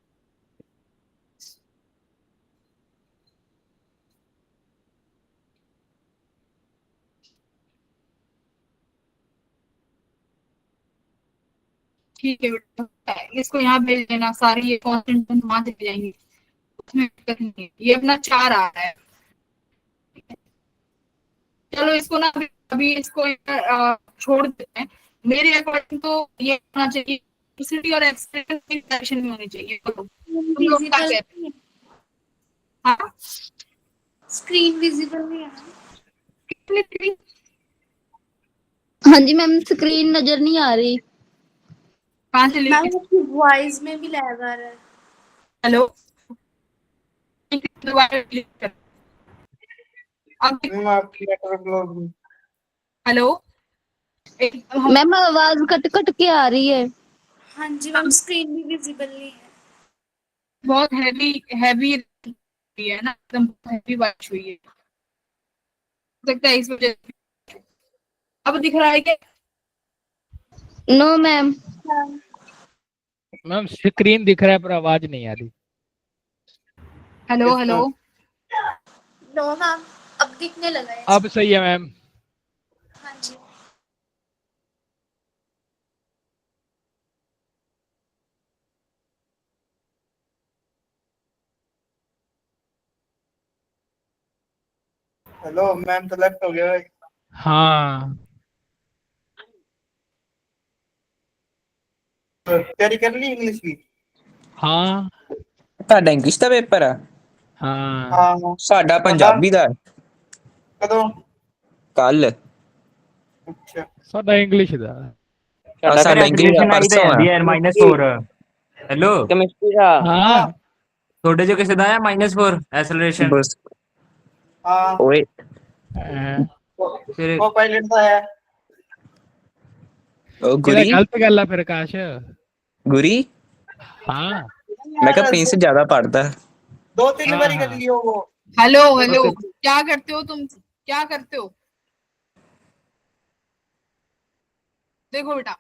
A: ठीक है बेटा, इसको यहाँ भेज देना, सारी ये कॉन्स्टेंट वहां चले जाएंगे, उसमें दिक्कत नहीं है। ये अपना 4 आ रहा है, इसको ना अभी इसको छोड़ देते हैं। मेरे अकॉर्डिंग तो ये होना चाहिए, वेलोसिटी और एक्सेलरेशन एक डायरेक्शन में होनी चाहिए। तुम लोग क्या कहते हैं? हाँ,
B: स्क्रीन विजिबल नहीं है ना?
C: हाँ जी मैम, स्क्रीन नजर नहीं आ रही।
A: कहाँ से
B: मैम
A: लेके?
B: आपकी वॉइस में भी लैग आ रहा है।
A: हेलो, अब
D: मैम आपकी नेटवर्क लॉग
A: हेलो,
C: मैम आवाज कट कट के आ रही है।
B: हाँ जी मैम, स्क्रीन भी विजिबल नहीं है।
A: बहुत हैवी हैवी है ना, एकदम हैवी बारिश हुई है, हो सकता है इस वजह से। अब दिख रहा है क्या?
C: No ma'am.
E: मैम स्क्रीन दिख रहा है पर आवाज नहीं आ रही।
A: हेलो हेलो,
B: नो मैम, अब दिखने लगा है।
E: अब सही है मैम।
B: हाँ जी।
D: हेलो मैम, तो लेफ्ट हो गया है।
E: हाँ
D: तैयारी कर ली इंग्लिश की?
E: हाँ
G: ਤੁਹਾਡਾ ਇੰਗਲਿਸ਼ ਦਾ ਪੇਪਰ ਆ?
E: हाँ
D: हाँ।
G: ਸਾਡਾ ਪੰਜਾਬੀ ਦਾ
D: कदों?
G: ਕੱਲ।
D: अच्छा,
E: साडा इंग्लिश दा।
G: ਸਾਡਾ ਇੰਗਲਿਸ਼ ਦਾ ਪਰਸੋਂ ਆ।
H: -4 ਹੈਲੋ
G: ਕੈਮਿਸਟਰੀ ਦਾ
E: हाँ
H: ਤੁਹਾਡੇ ਜੋ ਕਿਸੇ ਦਾ ਆਇਆ -4 ਐਸਲਰੇਸ਼ਨ
G: ਬਸ
D: हाँ
G: ਓਏ
H: ਫਿਰ
D: वो पायलट था है।
G: ਉਹ
E: तेरा
G: ਗੁਰੀ
E: गलत गल है फिर काश।
G: ਗੁਰੀ
E: हाँ
G: ਮੈਂ ਕਿਹਾ ਪ੍ਰਿੰਸ ਜ਼ਿਆਦਾ ਪੜਦਾ।
D: 2-3
E: हाँ
D: बारी कर
E: हाँ
D: लियो वो।
A: हेलो हेलो, क्या करते हो तुम, क्या करते हो? देखो बेटा,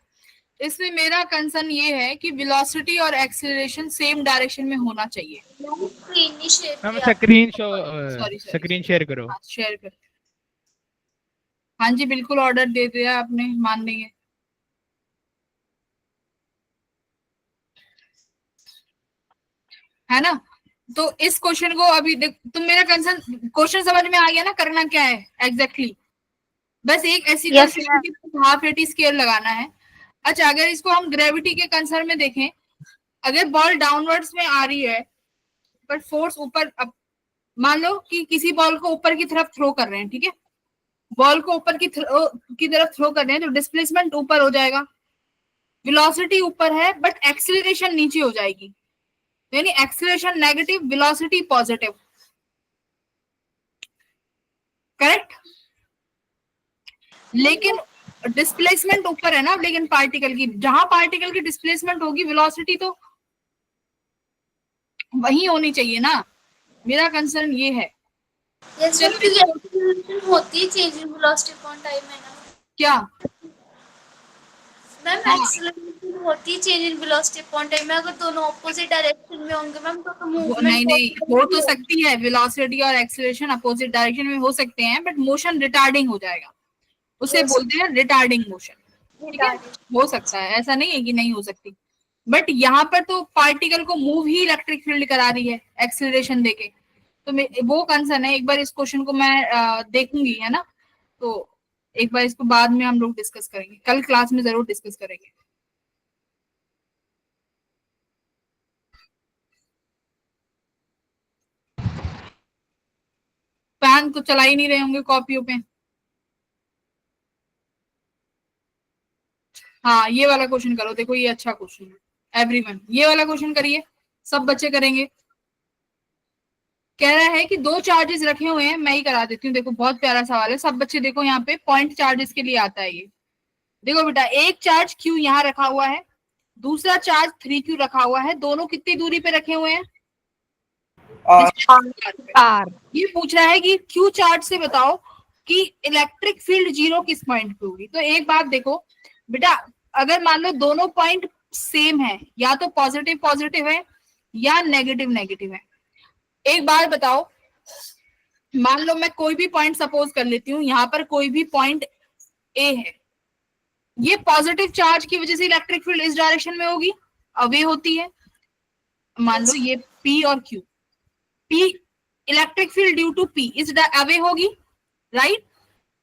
A: इसमें मेरा कंसर्न ये है कि वेलोसिटी और एक्सीलरेशन सेम डायरेक्शन में होना चाहिए।
B: स्क्रीन नहीं शेयर
E: मैम
B: किया।
E: Screen show
A: sorry
E: screen share करो।
A: हाँ, शेयर कर। हाँ जी, बिल्कुल ऑर्डर दे दिया आपने, मान लेंगे। है ना? तो इस क्वेश्चन को अभी देख, तुम मेरा कंसर्न क्वेश्चन समझ में आ गया ना, करना क्या है एग्जैक्टली बस एक ऐसी हाफ एटी स्केयर लगाना है। अच्छा, अगर इसको हम ग्रेविटी के कंसर्न में देखें, अगर बॉल डाउनवर्ड्स में आ रही है पर फोर्स ऊपर, मान लो कि किसी बॉल को ऊपर की तरफ थ्रो कर रहे हैं, ठीक है, बॉल को ऊपर की तरफ थ्रो कर रहे हैं, तो डिस्प्लेसमेंट ऊपर हो जाएगा, वेलोसिटी ऊपर है बट एक्सीलरेशन नीचे हो जाएगी, यानी acceleration negative, velocity positive. Correct? लेकिन डिस्प्लेसमेंट ऊपर है ना, लेकिन पार्टिकल की, जहां पार्टिकल की डिस्प्लेसमेंट होगी वेलोसिटी तो वही होनी चाहिए ना। मेरा कंसर्न ये है।
B: यस मैम, क्योंकि एक्सीलरेशन होती है change in velocity upon time है ना।
A: क्या?
B: मैम
A: हाँ।
B: एक्सीलरेशन होती है change in velocity upon time में, अगर दोनों ऑपोजिट डायरेक्शन में होंगे मैम तो
A: नहीं नहीं,
B: मूवमेंट
A: हो तो सकती है, वेलोसिटी और एक्सीलरेशन अपोजिट डायरेक्शन में हो सकते हैं, बट मोशन रिटार्डिंग हो जाएगा, उसे बोलते हैं रिटार्डिंग मोशन। ठीक है, हो सकता है, ऐसा नहीं है कि नहीं हो सकती, बट यहाँ पर तो पार्टिकल को मूव ही इलेक्ट्रिक फील्ड करा रही है एक्सीलरेशन देके, तो वो कंसर्न है। एक बार इस क्वेश्चन को मैं देखूंगी, है ना, तो एक बार इसको बाद में हम लोग डिस्कस करेंगे, कल क्लास में जरूर डिस्कस करेंगे। फैन तो चला ही नहीं रहे होंगे कॉपियों पे। हाँ, ये वाला क्वेश्चन करो, देखो ये अच्छा क्वेश्चन है, एवरीवन ये वाला क्वेश्चन करिए, सब बच्चे करेंगे। कह रहा है कि दो चार्जेस रखे हुए हैं, मैं ही करा देती हूँ, देखो बहुत प्यारा सवाल है, सब बच्चे देखो, यहाँ पे पॉइंट चार्जेस के लिए आता है ये। देखो बेटा, एक चार्ज Q यहाँ रखा हुआ है, दूसरा चार्ज 3Q रखा हुआ है, दोनों कितनी दूरी पे रखे हुए हैं?
C: आर।
A: ये पूछ रहा है कि Q चार्ज से बताओ कि इलेक्ट्रिक फील्ड 0 किस पॉइंट पे होगी। तो एक बात देखो बेटा, अगर मान लो दोनों पॉइंट सेम है, या तो पॉजिटिव पॉजिटिव है या नेगेटिव नेगेटिव है, एक बात बताओ, मान लो मैं कोई भी पॉइंट सपोज कर लेती हूँ, यहाँ पर कोई भी पॉइंट ए है, ये पॉजिटिव चार्ज की वजह से इलेक्ट्रिक फील्ड इस डायरेक्शन में होगी, अवे होती है, मान लो ये P और Q, P electric field due to P is away होगी, राइट?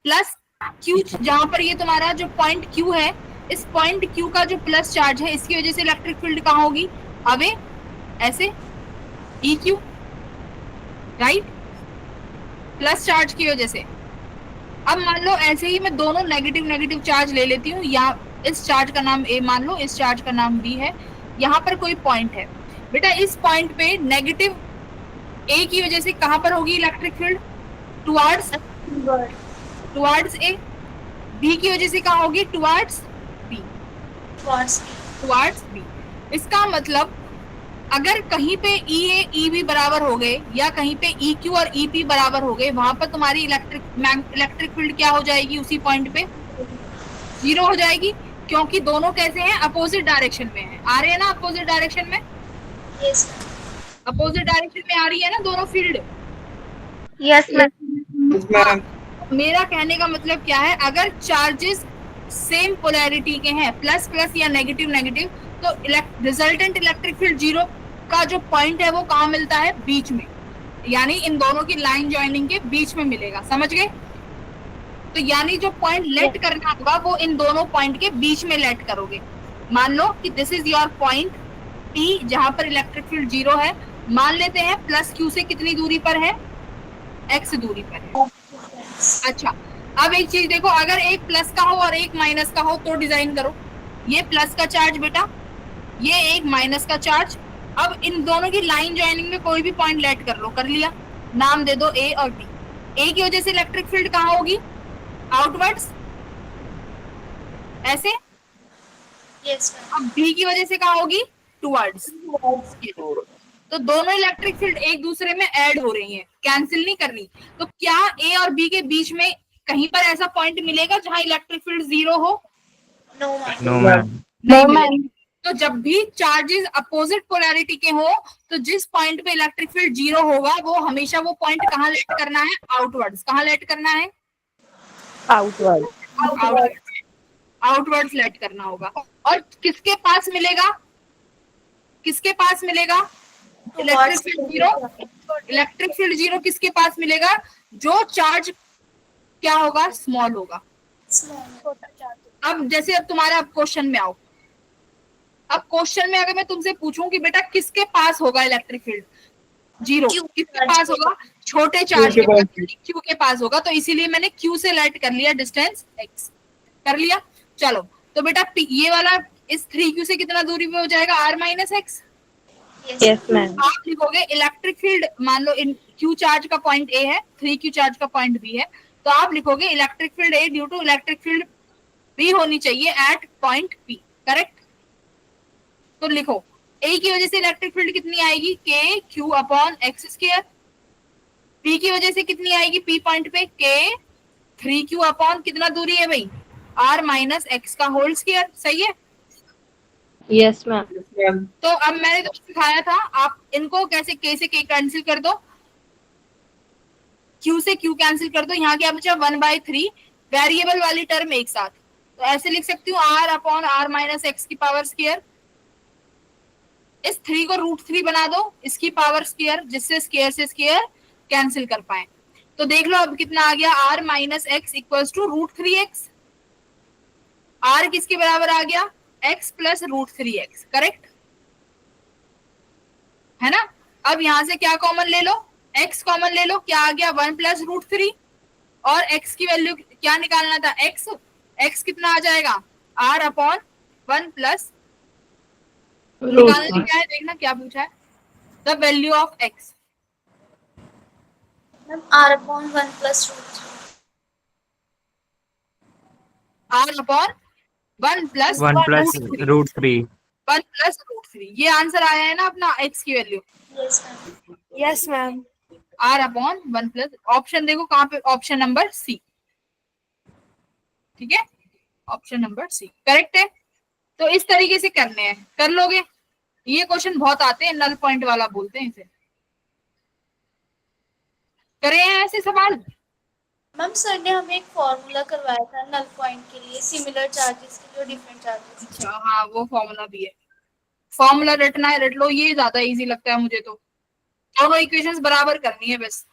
A: प्लस क्यू, जहां पर ये तुम्हारा जो पॉइंट क्यू है, इस पॉइंट क्यू का जो प्लस चार्ज है, इसकी वजह से इलेक्ट्रिक फील्ड कहाँ होगी, अवे, ऐसे E Q, right, plus charge की वजह से। अब मान लो ऐसे ही मैं दोनों नेगेटिव नेगेटिव चार्ज ले लेती हूँ, या इस चार्ज का नाम ए मान लो, इस चार्ज का नाम बी है, यहाँ पर कोई पॉइंट है बेटा, इस पॉइंट पे नेगेटिव ए की वजह से कहां पर होगी electric field, towards A, B की वजह से कहां होगी, टुवर्ड्स बी। इसका मतलब अगर कहीं पे ई ए ई बी बराबर हो गए, या कहीं पे ई क्यू और ई पी बराबर हो गए, वहां पर तुम्हारी इलेक्ट्रिक फील्ड क्या हो जाएगी, उसी पॉइंट पे जीरो हो जाएगी, क्योंकि दोनों कैसे हैं, अपोजिट डायरेक्शन में है, आ रहे हैं ना अपोजिट डायरेक्शन में, अपोजिट डायरेक्शन में आ रही है ना दोनों फील्ड।
C: Yes ma'am.
D: मैम
A: मेरा कहने का मतलब क्या है, अगर चार्जेस सेम पोलैरिटी के हैं, प्लस प्लस या नेगेटिव नेगेटिव, तो रिजल्टेंट इलेक्ट्रिक फील्ड जीरो का जो पॉइंट है वो कहाँ मिलता है, बीच में, यानी इन दोनों की लाइन ज्वाइनिंग के बीच में मिलेगा, समझ गए। तो यानी जो पॉइंट लेट करना होगा वो इन दोनों पॉइंट के बीच में लेट करोगे। मान लो कि this is your point P, जहां पर इलेक्ट्रिक फील्ड जीरो है, मान लेते हैं प्लस क्यू से कितनी दूरी पर है, x दूरी पर है। अच्छा, अब एक चीज देखो, अगर एक प्लस का हो और एक माइनस का हो तो डिजाइन करो, ये प्लस का चार्ज बेटा, ये एक माइनस का चार्ज। अब इन दोनों की लाइन ज्वाइनिंग में कोई भी पॉइंट लेट कर लो, कर लिया, नाम दे दो ए और बी। ए की वजह से इलेक्ट्रिक फील्ड कहाँ होगी, आउटवर्ड्स, ऐसे। अब बी की वजह से कहाँ होगी, टुवर्ड्स। तो दोनों इलेक्ट्रिक फील्ड एक दूसरे में ऐड हो रही हैं, कैंसिल नहीं कर रही। तो क्या ए और बी के बीच में कहीं पर ऐसा पॉइंट मिलेगा जहां इलेक्ट्रिक फील्ड जीरो हो,
H: नो मैम।
A: नहीं मिलेगा। तो जब भी चार्जेस अपोजिट पोलैरिटी के हो, तो जिस पॉइंट पे इलेक्ट्रिक फील्ड जीरो होगा वो हमेशा वो पॉइंट कहाँ लेट करना है, आउटवर्ड्स। कहाँ लेट करना है, आउटवर्ड्स लेट करना होगा। और किसके पास मिलेगा, किसके पास मिलेगा electric field zero, electric field zero किसके पास मिलेगा, जो चार्ज क्या होगा, स्मॉल होगा। अब जैसे अब तुम्हारा क्वेश्चन में आओ, अब क्वेश्चन में अगर मैं तुमसे पूछूं कि बेटा किसके पास होगा इलेक्ट्रिक फील्ड जीरो, किसके पास होगा, छोटे चार्ज के पास, क्यू के पास होगा। तो इसीलिए मैंने क्यू से लेट कर लिया डिस्टेंस x, कर लिया। चलो तो बेटा ये वाला इस 3q से कितना दूरी पे हो जाएगा, r minus x.
C: Yes ma'am.
A: आप लिखोगे इलेक्ट्रिक फील्ड, मान लो इन q चार्ज का पॉइंट a है, 3q चार्ज का पॉइंट b है, तो आप लिखोगे electric field a due to electric field b होनी चाहिए एट पॉइंट p, करेक्ट। तो लिखो a की वजह से इलेक्ट्रिक फील्ड कितनी आएगी, k q upon x square. p की वजह से कितनी आएगी, p पॉइंट पे k 3q अपॉन कितना दूरी है भाई, r माइनस एक्स का होल स्क्वायर, सही है।
C: Yes ma'am.
A: तो अब मैंने तो सिखाया था, आप इनको कैसे k से k कैंसिल कर दो, q से q कैंसिल कर दो, यहाँ क्या बचा 1/3, वेरिएबल वाली टर्म एक साथ, तो ऐसे लिख सकती हूँ r upon r minus x की पावर स्क्वायर। इस 3 को √3 बना दो, इसकी पावर स्क्वायर, जिससे स्क्वायर से स्क्वायर कैंसिल कर पाए। तो देख लो अब कितना आ गया, r minus x equals to √3x। r किसके बराबर आ गया, x प्लस √3x, करेक्ट है ना। अब यहां से क्या कॉमन ले लो, x कॉमन ले लो, क्या आ गया 1 प्लस √3, और x की वैल्यू क्या निकालना था, x कितना आ जाएगा, r अपॉन 1 प्लस, निकालना क्या है, देखना क्या पूछा है, the value of x,
B: r upon 1 plus
A: r upon 1 plus
H: 1 plus √3।
A: 1 plus √3, ये आंसर आया है ना अपना x की value.
B: Yes ma'am.
A: r upon 1 plus, option देखो कहाँ पे, ऑप्शन नंबर सी, ठीक है, ऑप्शन नंबर सी करेक्ट है। तो इस तरीके से करने हैं, कर लोगे। ये क्वेश्चन बहुत आते हैं, नल पॉइंट वाला बोलते हैं इसे, करे हैं ऐसे सवाल।
B: मैम सर ने हमें एक फॉर्मूला करवाया था नल पॉइंट के लिए, सिमिलर चार्जेस के लिए और डिफरेंट चार्जेस।
A: अच्छा हाँ, वो फॉर्मूला भी है, फॉर्मूला रटना है रट लो, ये ज्यादा इजी लगता है मुझे। तो दोनों इक्वेशंस बराबर करनी है बस।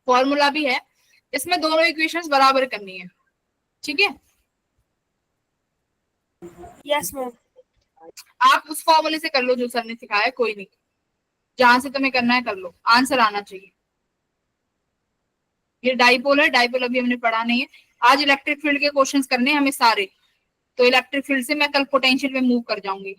A: फॉर्मूला भी है, इसमें दोनों इक्वेशंस बराबर करनी है, ठीक है।
B: Yes ma'am.
A: आप उस फॉर्मूले से कर लो जो सर ने सिखाया, कोई नहीं, जहां से तुम्हें करना है कर लो, आंसर आना चाहिए। ये डाइपोल है, डाइपोल अभी हमने पढ़ा नहीं है। आज इलेक्ट्रिक फील्ड के क्वेश्चंस करने हैं हमें सारे, तो इलेक्ट्रिक फील्ड से मैं कल पोटेंशियल में मूव कर जाऊंगी।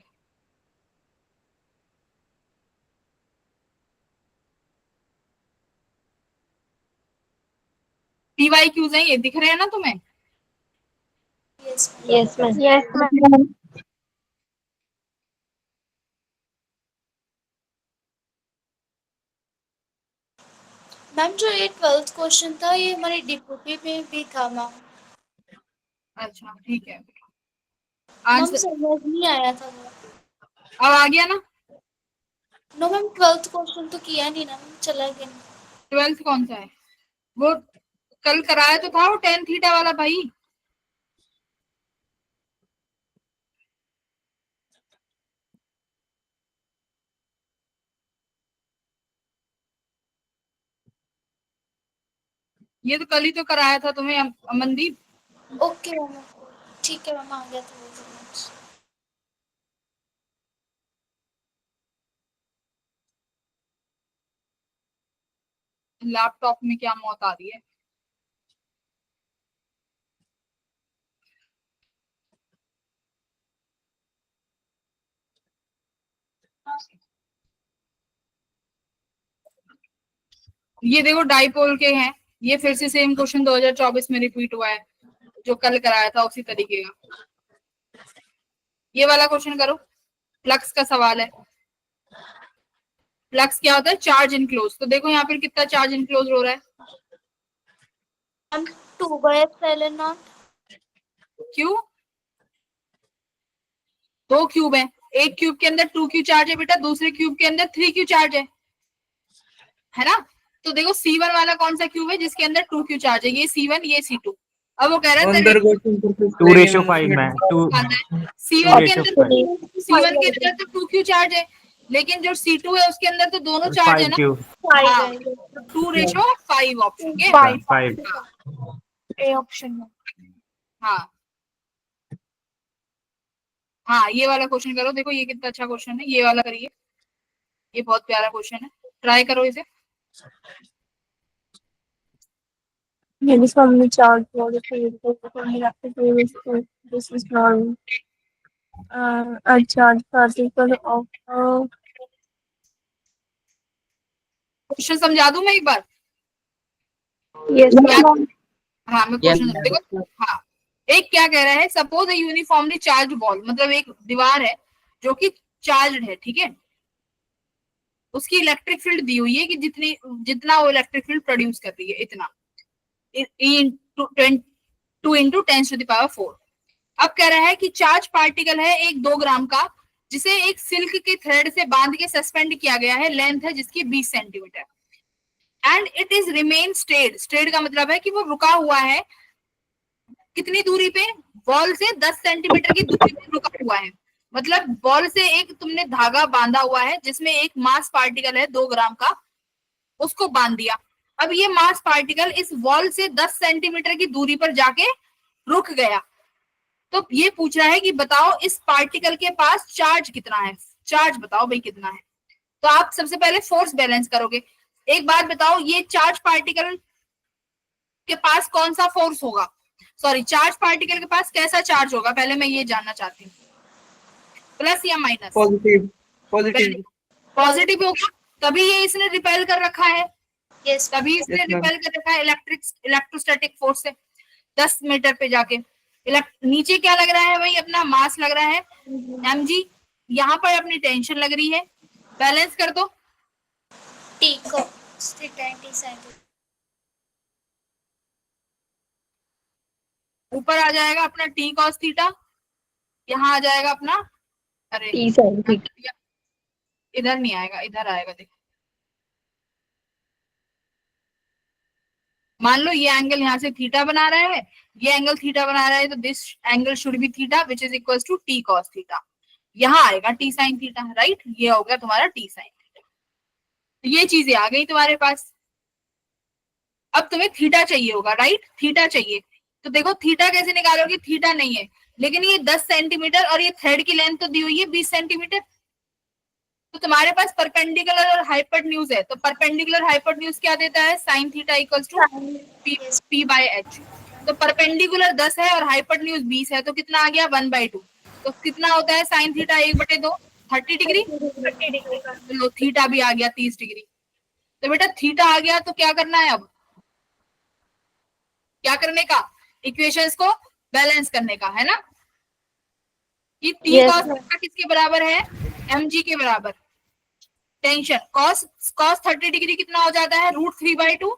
A: पीवाई क्यूज है, ये दिख रहे हैं ना तुम्हें?
B: Yes ma'am.
C: Yes ma'am.
B: Ma'am जो ये 12th क्वेश्चन था ये हमारी डिप्यूटी में भी था मैम।
A: अच्छा ठीक है,
B: मैम
A: आंसर
B: समझ नहीं आया था वो।
A: अब आ गया ना?
B: नो मैम 12th क्वेश्चन तो किया नहीं ना मैम, चला गया।
A: 12th कौन सा है? वो कल कराया तो था, वो टेन थीटा वाला भाई। ये तो कल ही तो कराया था तुम्हें अमनदीप।
B: ओके मैम, ठीक है मैम, आ गया था वो समझ।
A: लैपटॉप में क्या मौत आ रही है? ये देखो डाइपोल के हैं, ये फिर से सेम क्वेश्चन 2024 में रिपीट हुआ है, जो कल कराया था उसी तरीके का। ये वाला क्वेश्चन करो, फ्लक्स का सवाल है। फ्लक्स क्या होता है? Charge enclose. तो देखो यहाँ पर कितना चार्ज इनक्लोज हो रहा है।
B: मैम 2/ε0।
A: क्यों? दो क्यूब है, एक क्यूब के अंदर 2q चार्ज है बेटा, दूसरे क्यूब के अंदर 3q चार्ज है ना? तो देखो C1 वाला कौन सा क्यूब है जिसके अंदर 2q चार्ज है? ये C1, ये C2। अब वो कह रहा है
D: अंदर क्वेश्चन
H: 2:5 में 2
A: C1 के
H: 2:5
A: अंदर C1 के अंदर तो 2q चार्ज है, लेकिन जो C2 है उसके अंदर तो दोनों चार्ज है ना।
H: 5Q
A: 2:5 ऑप्शन के
H: 5
B: ए ऑप्शन में।
A: हाँ हाँ, ये वाला क्वेश्चन करो। देखो ये कितना अच्छा क्वेश्चन है, ये वाला करिए, ये बहुत प्यारा क्वेश्चन है, ट्राई करो इसे।
I: Maybe from the chart for the field this is normal. A charge particle of
A: question समझा दूं मैं एक बार?
I: yes
A: हाँ मैं क्वेश्चन देखो। हाँ, एक क्या कह रहा है, सपोज ए यूनिफॉर्मली चार्ज बॉल, मतलब एक दीवार है जो कि चार्ज है, ठीक है। उसकी इलेक्ट्रिक फील्ड दी हुई है कि जितना वो इलेक्ट्रिक फील्ड प्रोड्यूस कर रही है इतना, 2 × 10⁴। अब कह रहा है कि चार्ज पार्टिकल है एक 2 ग्राम का, जिसे एक सिल्क के थ्रेड से बांध के सस्पेंड किया गया है, लेंथ है जिसकी 20 centimetre, and it is remain stayed. Stayed का मतलब है कि वो रुका हुआ है कितनी दूरी पे? बॉल से 10 सेंटीमीटर की दूरी पे रुका हुआ है। मतलब बॉल से एक तुमने धागा बांधा हुआ है जिसमें एक मास पार्टिकल है 2 ग्राम का, उसको बांध दिया। अब ये मास पार्टिकल इस बॉल से 10 सेंटीमीटर की दूरी पर जाके रुक गया। तो ये पूछ रहा है कि बताओ इस पार्टिकल के पास चार्ज कितना है, चार्ज बताओ भाई कितना है। तो आप सबसे पहले फोर्स बैलेंस करोगे। एक बात बताओ, ये चार्ज पार्टिकल के पास कौन सा फोर्स होगा? सॉरी, चार्ज पार्टिकल के पास कैसा चार्ज होगा, पहले मैं ये जानना चाहती हूँ। प्लस या माइनस?
D: पॉजिटिव पॉजिटिव
A: पॉजिटिव होगा, तभी ये इसने रिपेल कर रखा है।
B: यस
A: तभी इसने
D: Yes, ma'am.
A: रिपेल कर रखा है इलेक्ट्रोस्टैटिक फोर्स से 10 मीटर पे जाके। नीचे क्या लग रहा है भाई? अपना मास लग रहा है mg, यहाँ पर अपनी टेंशन लग रही है। बैलेंस कर दो।
B: टी को टी साइन।
A: ऊपर आ जाएगा अपना t cos थीटा, यहाँ आ जाएगा अपना, अरे
C: T sin theta।
A: इधर नहीं आएगा, इधर आएगा। देखो मान लो ये एंगल यहाँ से थीटा बना रहा है, ये एंगल थीटा बना रहा है, तो this angle should be theta which is equal to T cos theta. यहाँ आएगा टी साइन थीटा, राइट? ये हो गया तुम्हारा टी साइन थीटा। तो ये चीजें आ गई तुम्हारे पास। अब तुम्हें थीटा चाहिए होगा, राइट, थीटा चाहिए। तो देखो थीटा कैसे निकालोगे, थीटा नहीं है, लेकिन ये 10 सेंटीमीटर और ये थ्रेड की लेंथ तो दी हुई है 20 सेंटीमीटर। तो तुम्हारे पास परपेंडिकुलर और हाइपोटेन्यूज है, तो परपेंडिकुलर हाइपोटेन्यूज क्या देता है, sine theta equals to P by H. तो परपेंडिकुलर 10 है और हाइपोटेन्यूज 20 है, तो कितना आ गया 1/2। तो कितना होता है साइन थीटा 1/2, 30 डिग्री। लो थीटा भी आ गया 30 डिग्री। तो बेटा थीटा आ गया तो क्या करना है, अब क्या करने का, इक्वेशंस को बैलेंस करने का, है ना। कि टी
I: Yes,
A: कॉस थीटा किसके बराबर है, mg के बराबर। टेंशन कॉस कॉस 30 डिग्री कितना हो जाता है, √3/2।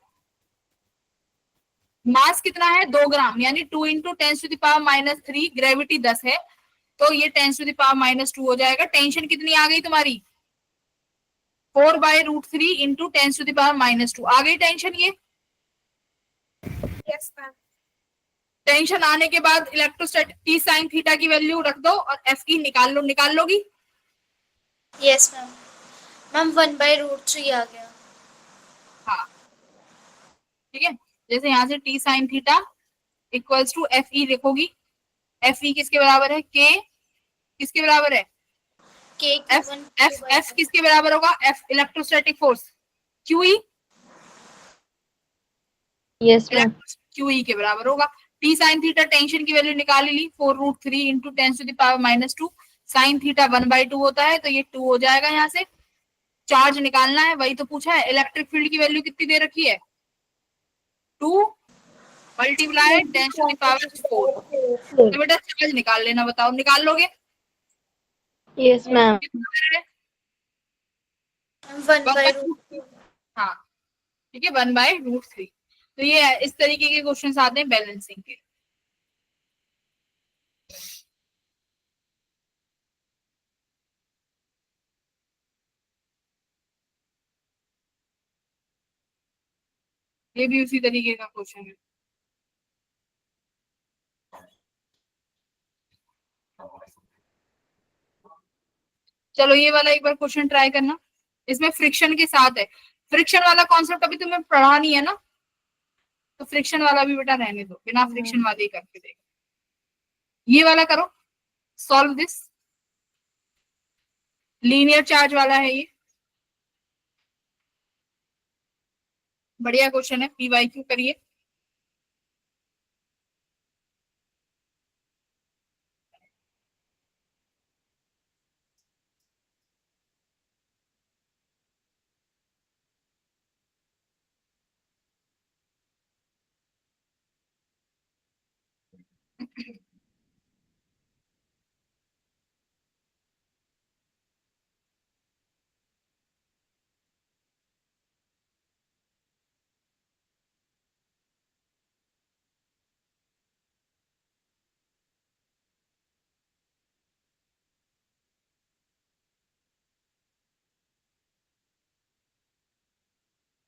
A: मास कितना है 2 ग्राम, यानी 2 इंटू 10⁻³ ग्रेविटी 10 है, तो ये 10⁻² हो जाएगा। टेंशन कितनी आ गई तुम्हारी, 4/√3 इंटू 10⁻²। आ गई टेंशन ये।
I: yes, ma'am.
A: टेंशन आने के बाद इलेक्ट्रोस्टैटिक टी साइन थीटा की वैल्यू रख दो और एफ की निकाल लो, निकाल लोगी।
B: Yes ma'am. मैम 1/√3 आ गया।
A: हाँ ठीक है, जैसे यहाँ से T sine theta equals to F E लिखोगी। एफ ई किसके बराबर है, के किसके बराबर है,
B: के
A: एफ एफ एफ किसके बराबर होगा, F electrostatic force, Q E
I: Yes, ma'am.
A: Q E के बराबर होगा। टी साइन थीटा टेंशन की वैल्यू निकाल ली, 4√3 इंटू 10⁻²। साइन थीटा 1/2 होता है, तो ये 2 हो जाएगा। यहाँ से चार्ज निकालना है, वही तो पूछा है। इलेक्ट्रिक फील्ड की वैल्यू कितनी दे रखी है, 2 मल्टीप्लाई 10⁴। तो बेटा चार्ज निकाल लेना, बताओ निकाल लोगे।
I: Yes, ma'am.
A: कितना है?
B: 1/√3।
A: हाँ ठीक है, 1/√3। तो ये इस तरीके के क्वेश्चंस आते हैं बैलेंसिंग के। ये भी उसी तरीके का क्वेश्चन है। चलो ये वाला एक बार क्वेश्चन ट्राई करना, इसमें फ्रिक्शन के साथ है। फ्रिक्शन वाला कॉन्सेप्ट अभी तुम्हें पढ़ा नहीं है ना, तो फ्रिक्शन वाला भी बेटा रहने दो, बिना फ्रिक्शन वाले ही करके देखो। ये वाला करो, सॉल्व दिस। लीनियर चार्ज वाला है ये, बढ़िया क्वेश्चन है, PYQ करिए।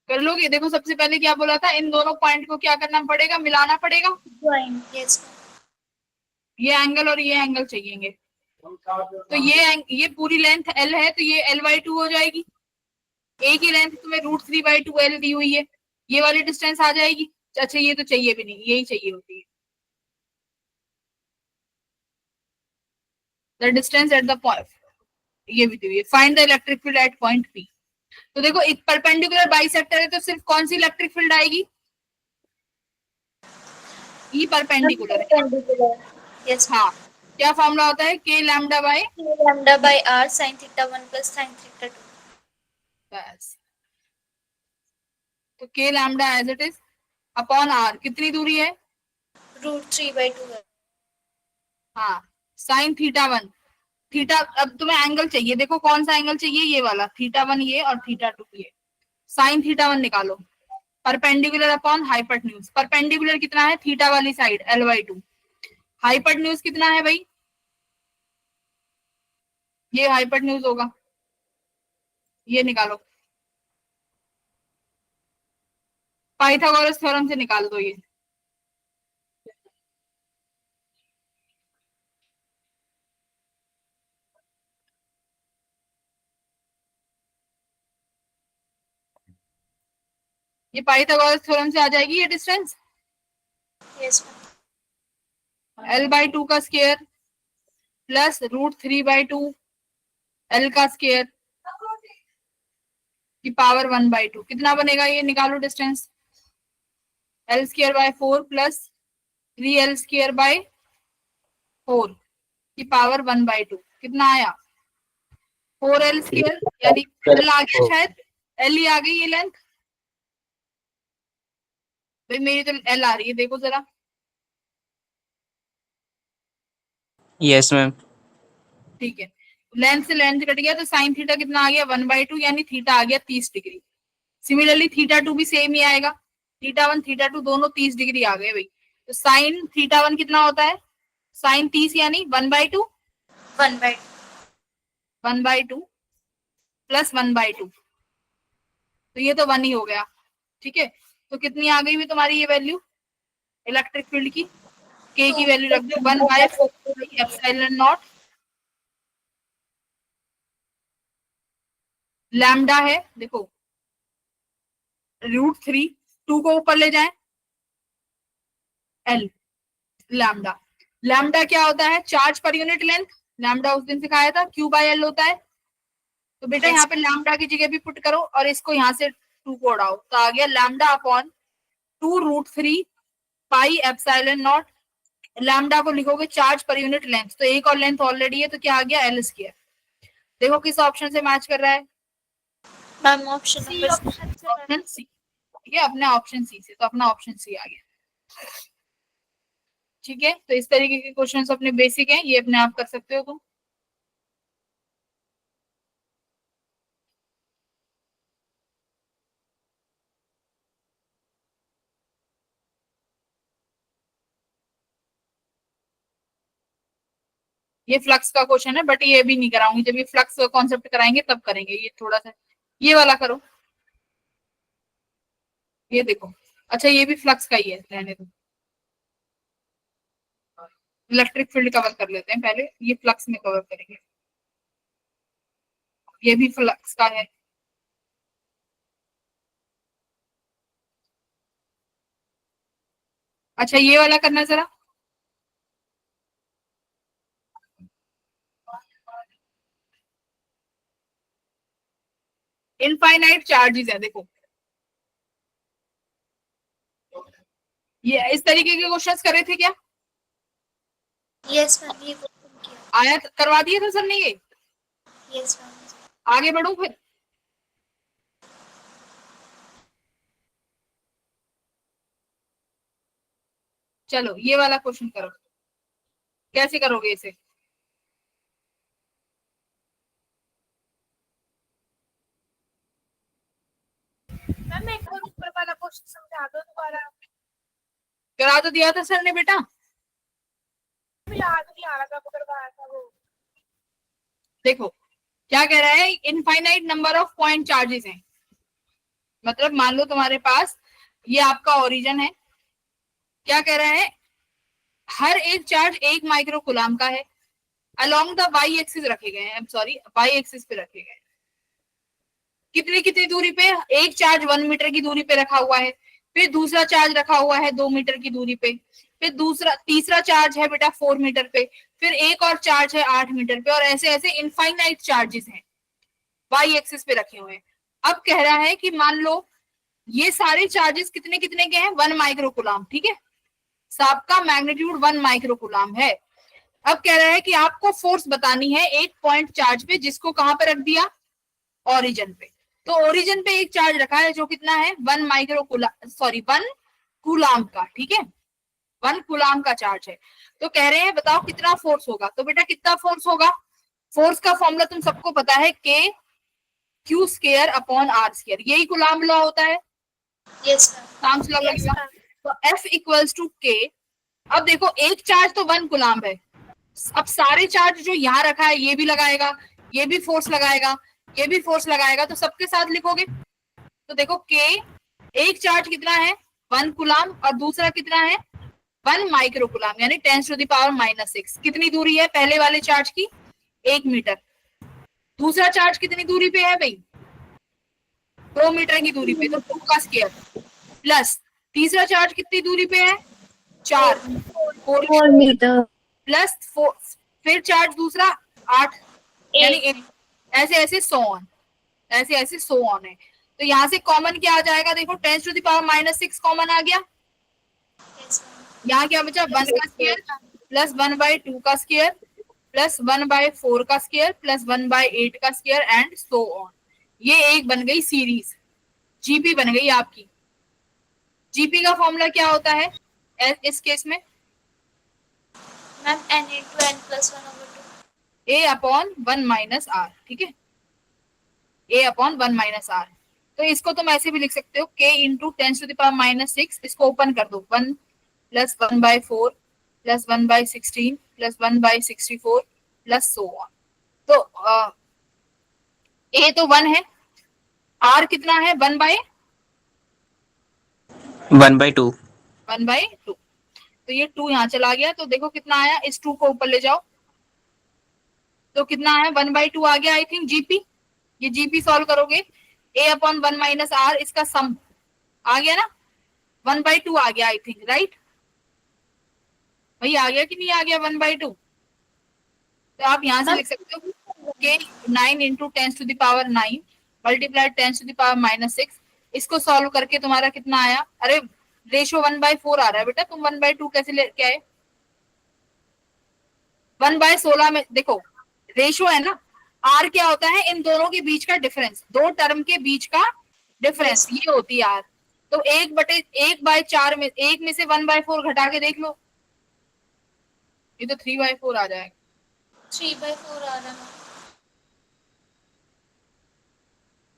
A: कर लोगे, देखो सबसे पहले क्या बोला था, इन दोनों पॉइंट को क्या करना पड़ेगा, मिलाना पड़ेगा।
B: ज्वाइन, यस
A: ये एंगल और ये एंगल चाहिएंगे। तो ये पूरी लेंथ L है, तो ये L/2 हो जाएगी। A की लेंथ तुम्हें √3/2L दी हुई है, ये वाली डिस्टेंस आ जाएगी। अच्छा ये तो चाहिए भी नहीं, यही चाहिए होती है, the distance at the point, ये भी दी हुई है। Find the electric field at point P। तो देखो एक परपेंडिकुलर बाइसेक्टर है, तो सिर्फ कौन सी इलेक्ट्रिक फील्ड आएगी, ई परपेंडिकुलर है।
B: यस।
A: हाँ क्या फॉर्मूला होता है, K λ/,
B: λ/r sin θ 1 plus sin θ 2।
A: बस। तो K λ as it is upon R, कितनी दूरी है,
B: √3/2 है।
A: हाँ साइन θ1। थीटा, अब तुम्हें एंगल चाहिए, देखो कौन सा एंगल चाहिए, ये वाला θ1 ये और θ2 ये। साइन θ1 निकालो, परपेंडिकुलर अपॉन हाइपोटेन्यूज। परपेंडिकुलर कितना है, थीटा वाली साइड L/2। हाइपोटेन्यूज कितना है भाई, ये हाइपोटेन्यूज होगा, ये निकालो, पाइथागोरस थ्योरम से निकाल दो ये। ये पाइथागोरस थ्योरम से आ जाएगी ये डिस्टेंस,
B: यस मैम।
A: L/2 का स्क्वायर प्लस √3/2 L का स्क्वायर की पावर 1/2 कितना बनेगा, ये निकालो डिस्टेंस। L²/4 प्लस 3L²/4 की पावर 1/2 कितना आया, 4L², यानी L आ गया शायद, L ही आ गई ये लेंथ। भाई मेरी तो L आ रही है, देखो जरा।
G: Yes ma'am.
A: ठीक है, लेंथ से लेंथ कट गया तो साइन थीटा कितना आ गया, 1/2, यानी थीटा आ गया 30 डिग्री। सिमिलरली θ2 भी सेम ही आएगा, θ1 θ2 दोनों 30 डिग्री आ गए भाई। तो साइन θ1 कितना होता है, साइन 30 यानी 1/2 1/2 प्लस 1/2, तो ये तो 1 ही हो गया। ठीक है, तो कितनी आ गई भी तुम्हारी ये वैल्यू इलेक्ट्रिक फील्ड की, के की वैल्यू रख दो 1/4 लैम्डा है, देखो √3, 2 को ऊपर ले जाएं, L लैम्डा। लैम्डा क्या होता है, चार्ज पर यूनिट लेंथ। लैम्डा उस दिन सिखाया था Q/L होता है। तो बेटा यहाँ पे लैम्डा की जगह भी पुट करो और इसको यहाँ से 2 को उड़ाओ, तो आ गया λ/2√3 πε0। लैम्डा को लिखोगे चार्ज पर यूनिट लेंथ, तो एक और लेंथ ऑलरेडी है, तो क्या आ गया L²। देखो किस ऑप्शन से मैच कर रहा है,
B: ma'am option number
A: option C. ठीक है, अपने ऑप्शन सी से, तो अपना ऑप्शन सी आ गया। ठीक है, तो इस तरीके के क्वेश्चंस अपने बेसिक हैं, ये अपने आप कर सकते हो तुम। ये फ्लक्स का क्वेश्चन है, बट ये भी नहीं कराऊंगी, जब ये फ्लक्स का कॉन्सेप्ट कराएंगे तब करेंगे। ये थोड़ा सा ये वाला करो, ये देखो। अच्छा ये भी फ्लक्स का ही है, रहने दो, इलेक्ट्रिक फील्ड कवर कर लेते हैं पहले, ये फ्लक्स में कवर करेंगे। ये भी फ्लक्स का है। अच्छा ये वाला करना जरा, इनफाइनाइट चार्जेस है, देखो ये इस तरीके के क्वेश्चंस करे थे क्या,
B: यस मैम, ये क्वेश्चन किया।
A: आया करवा दिए थे सर ने ये।
B: Yes ma'am.
A: आगे बढ़ो फिर, चलो ये वाला क्वेश्चन करो, कैसे करोगे इसे।
I: मैम एक और ऊपर वाला क्वेश्चन समझा दो दोबारा।
A: करा तो दिया था सर ने बेटा,
I: याद नहीं आ रहा कब करवाया था वो।
A: देखो क्या कह रहा है, infinite number of point charges हैं। मतलब मान लो तुम्हारे पास ये आपका ओरिजिन है, क्या कह रहा है, हर एक चार्ज 1 माइक्रोकुलाम का है, अलोंग द वाई एक्सिस रखे गए हैं, सॉरी वाई एक्सिस पे रखे गए हैं। कितनी कितनी दूरी पे, एक चार्ज 1 मीटर की दूरी पे रखा हुआ है, फिर दूसरा चार्ज रखा हुआ है 2 मीटर की दूरी पे, फिर तीसरा चार्ज है बेटा 4 मीटर पे, फिर एक और चार्ज है 8 मीटर पे, और ऐसे ऐसे इनफाइनाइट चार्जेस हैं वाई एक्सिस पे रखे हुए हैं। अब कह रहा है कि मान लो ये सारे चार्जेस कितने कितने के हैं, 1 माइक्रोकुलाम। ठीक है, सबका मैग्नीट्यूड 1 माइक्रोकुलाम है। अब कह रहा है कि आपको फोर्स बतानी है एक पॉइंट चार्ज पे, जिसको कहां पे रख दिया, ओरिजिन पे। तो ओरिजिन पे एक चार्ज रखा है जो कितना है 1 कूलाम का। ठीक है, 1 कूलाम का चार्ज है। तो कह रहे हैं बताओ कितना फोर्स होगा। तो बेटा कितना फोर्स होगा, फोर्स का फॉर्मूला तुम सबको पता है, K Q square upon R square, यही कूलाम लॉ होता है।
B: Yes ma'am.
A: लगेगा तो F इक्वल्स टू के। अब देखो एक चार्ज तो 1 कूलाम है, अब सारे चार्ज जो यहाँ रखा है ये भी लगाएगा, ये भी फोर्स लगाएगा, ये भी फोर्स लगाएगा, तो सबके साथ लिखोगे। तो देखो के एक चार्ज कितना है 1 कूलाम और दूसरा कितना है 1 माइक्रोकुलाम, यानी 10⁻⁻⁶। कितनी दूरी है पहले वाले चार्ज की, 1 मीटर। दूसरा चार्ज कितनी दूरी पे है भाई, 2 मीटर की दूरी पे, तो 2 का स्क्वायर प्लस तीसरा चार्ज कितनी दूरी पे है 4 4
C: 4 मीटर
A: प्लस 4 फिर चार्ज दूसरा 8 यानी ऐसे ऐसे सो ऑन, ऐसे ऐसे सो ऑन है। तो यहाँ से कॉमन क्या आ जाएगा, देखो 10⁻⁻6 कॉमन आ गया। यहाँ क्या बचा 1 का स्क्वायर प्लस 1/2 का स्क्वायर प्लस 1/4 का स्क्वायर प्लस 1/8 का स्क्वायर एंड सो ऑन। ये एक बन गई सीरीज, जीपी बन गई आपकी। जीपी का फॉर्मूला क्या होता है इस केस में?
B: Ma'am n into n plus 1/2
A: a/1 - r, ठीक है, a/1 - r। तो इसको तुम ऐसे भी लिख सकते हो k × 10⁻⁻6, इसको ओपन कर दो 1 + 1/4 + 1/16 + 1/64 प्लस सो ऑन। तो a तो 1 है, r कितना है 1/2।
G: 1/2
A: 1/2, तो ये 2 यहाँ चला गया, तो देखो कितना आया, इस 2 को ऊपर ले जाओ तो कितना आया 1/2 आ गया आई थिंक जीपी। ये जीपी सॉल्व करोगे a/1 - r, इसका सम आ गया ना 1/2 आ गया आई थिंक, राइट भाई, आ गया कि नहीं आ गया 1/2। तो आप यहाँ से लिख सकते हो कि 9 × 10⁻9 मल्टीप्लाई 10⁻⁻6। इसको सॉल्व करके तुम्हारा कितना आया, अरे रेशो 1/4 आ रहा है बेटा, तुम 1/2 कैसे लेके आए? 1/16 में देखो रेशो है ना, आर क्या होता है, इन दोनों के बीच का डिफरेंस, दो टर्म के बीच का डिफरेंस, ये होती है आर। तो 1/4 में, एक में से 1/4 घटा के देख लो, ये तो 3/4 आ जाएगा।
B: 3/4 आ रहा है।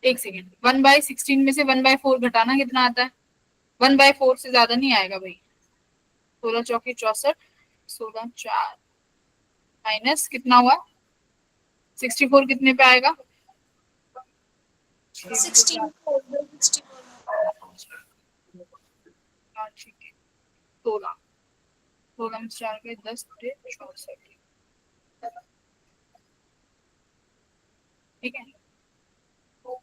A: एक सेकेंड, 1/16 में से 1/4 घटाना कितना आता है? 1/4 से ज्यादा नहीं आएगा भाई। 16 चौके 64, 16 4 माइनस कितना हुआ 64 कितने पे आएगा?
B: 16
A: हाँ, ठीक है 16 16 में 4 के 10 बटे 64, ठीक है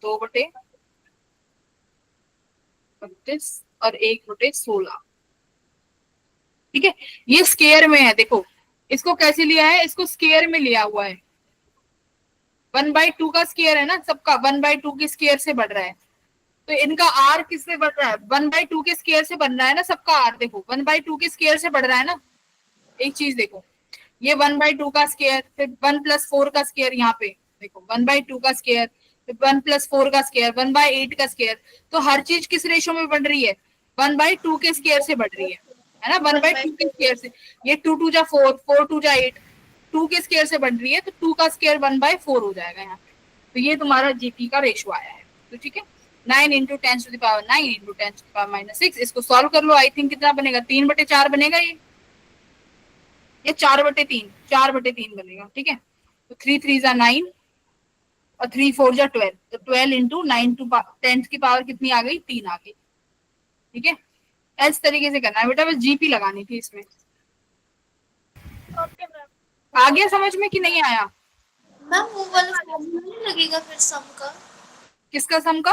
A: 2/32 और 1/16, ठीक है। ये स्केयर में है, देखो इसको कैसे लिया है, इसको स्केयर में लिया हुआ है। 1/2 का स्केयर है ना सबका, 1/2 के स्केयर से बढ़ रहा है, तो इनका r किससे बढ़ रहा है? 1/2 के स्केयर से बन रहा है ना सबका r, देखो 1/2 के स्केयर से बढ़ रहा है ना। एक चीज देखो, ये 1/2 का स्केयर, फिर 1 + 4 का स्केयर, यहाँ पे देखो 1/2 का स्केयर, फिर 1 + 4 का स्केयर, 1/8 का स्केयर। तो हर चीज किस रेशो में बढ़ रही है? 1/2 के स्केयर से बढ़ रही है ना, 1/2 के स्केयर से। ये 2 × 2 = 4, 4 × 2 = 8, 2 के स्केयर से बढ़ रही है, तो 2 का स्केयर 1/4 हो जाएगा यहाँ पे। तो ये तुम्हारा जीपी का रेशो आया है, तो ठीक है 9 × 10⁻9 × 10⁻6। इसको सॉल्व कर लो, आई थिंक कितना बनेगा 3/4 बनेगा, ये 4/3, 4/3 बनेगा, ठीक है। तो 3 × 3 = 9 और 3 × 4 = 12, तो 12 × 9 to 10 की पावर कितनी आ गई 3 आ गई, ठीक है। इस तरीके से करना है बेटा, बस जीपी लगानी थी इसमें।
I: Okay ma'am.
A: आ गया समझ में कि नहीं आया?
B: मैम वो वाला फॉर्मूला नहीं लगेगा फिर सम का?
A: किसका सम का?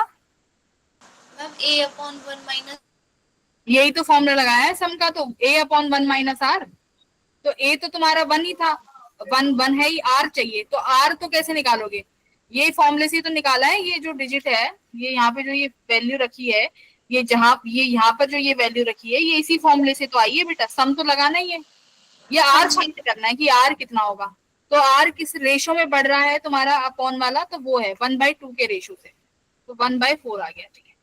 B: मैम a/1 -
A: यही तो फॉर्मूला लगाया है सम का, तो a/1 - r। तो a तो तुम्हारा 1 ही था, 1 है ही, r चाहिए, तो r तो कैसे निकालोगे? ये फॉर्मूले से तो निकाला है, ये जो डिजिट है, ये यहाँ पे जो ये वैल्यू रखी है, ये यहाँ पर जो ये वैल्यू रखी है, ये इसी फॉर्मूले से तो आई है बेटा, सम तो लगाना ही है। ये r फाइंड करना है कि r कितना होगा, तो r किस रेशो में बढ़ रहा है तुम्हारा अपॉन वाला, तो वो है 1/2 के रेशो से, तो 1/4 आ गया, ठीक है।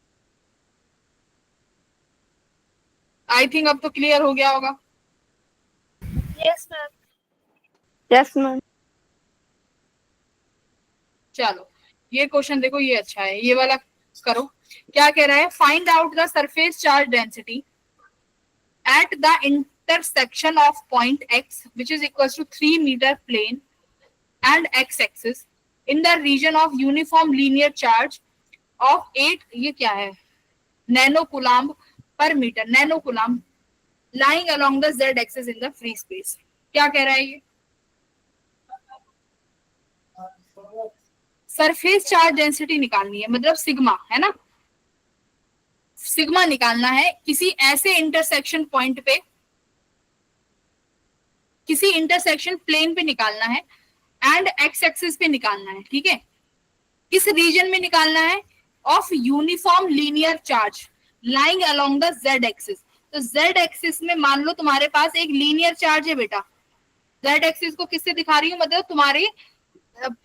A: आई थिंक अब तो क्लियर हो गया होगा।
I: Yes ma'am.
C: Yes ma'am.
A: चलो ये क्वेश्चन देखो, ये अच्छा है, ये वाला करो। क्या कह रहा है, find out the surface charge density at the intersection of point x which is equals to 3 meter plane and x axis in the region of uniform linear charge of 8, ये क्या है, नैनो कूलम्ब पर metre, nano coulomb lying along the z axis in the free space। क्या कह रहा है ये? सरफेस चार्ज डेंसिटी निकालनी है, मतलब सिग्मा, है ना, सिग्मा निकालना है किसी ऐसे इंटरसेक्शन पॉइंट पे, किसी इंटरसेक्शन प्लेन पे निकालना है एंड एक्स एक्सिस पे निकालना है, ठीक है। किस रीजन में निकालना है? Of uniform linear charge lying along the Z axis. तो जेड एक्सिस में मान लो तुम्हारे पास एक लीनियर चार्ज है बेटा, जेड एक्सिस को किससे दिखा रही हूँ, मतलब तुम्हारी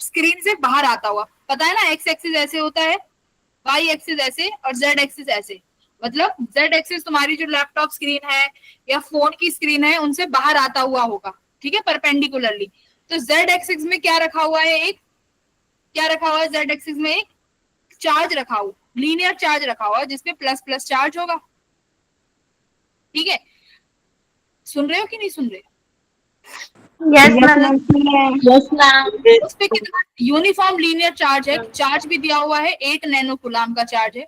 A: स्क्रीन से बाहर आता हुआ, पता है ना, एक्स एक्सिस ऐसे होता है, वाई एक्सिस ऐसे और जेड एक्सिस ऐसे, मतलब जेड एक्सिस तुम्हारी जो लैपटॉप स्क्रीन है या फोन की स्क्रीन है उनसे बाहर आता हुआ होगा, ठीक है, परपेंडिकुलरली। तो जेड एक्सिस में क्या रखा हुआ है, एक क्या रखा हुआ है, जेड एक्सिस में एक चार्ज रखा हुआ, लीनियर चार्ज रखा हुआ है जिसपे प्लस प्लस चार्ज होगा, ठीक है। सुन रहे हो कि नहीं सुन रहे?
I: Yes ma'am. Yes ma'am.
A: उस पे कितना यूनिफॉर्म लीनियर चार्ज है, चार्ज भी दिया हुआ है 8 नैनो कूलम का चार्ज है,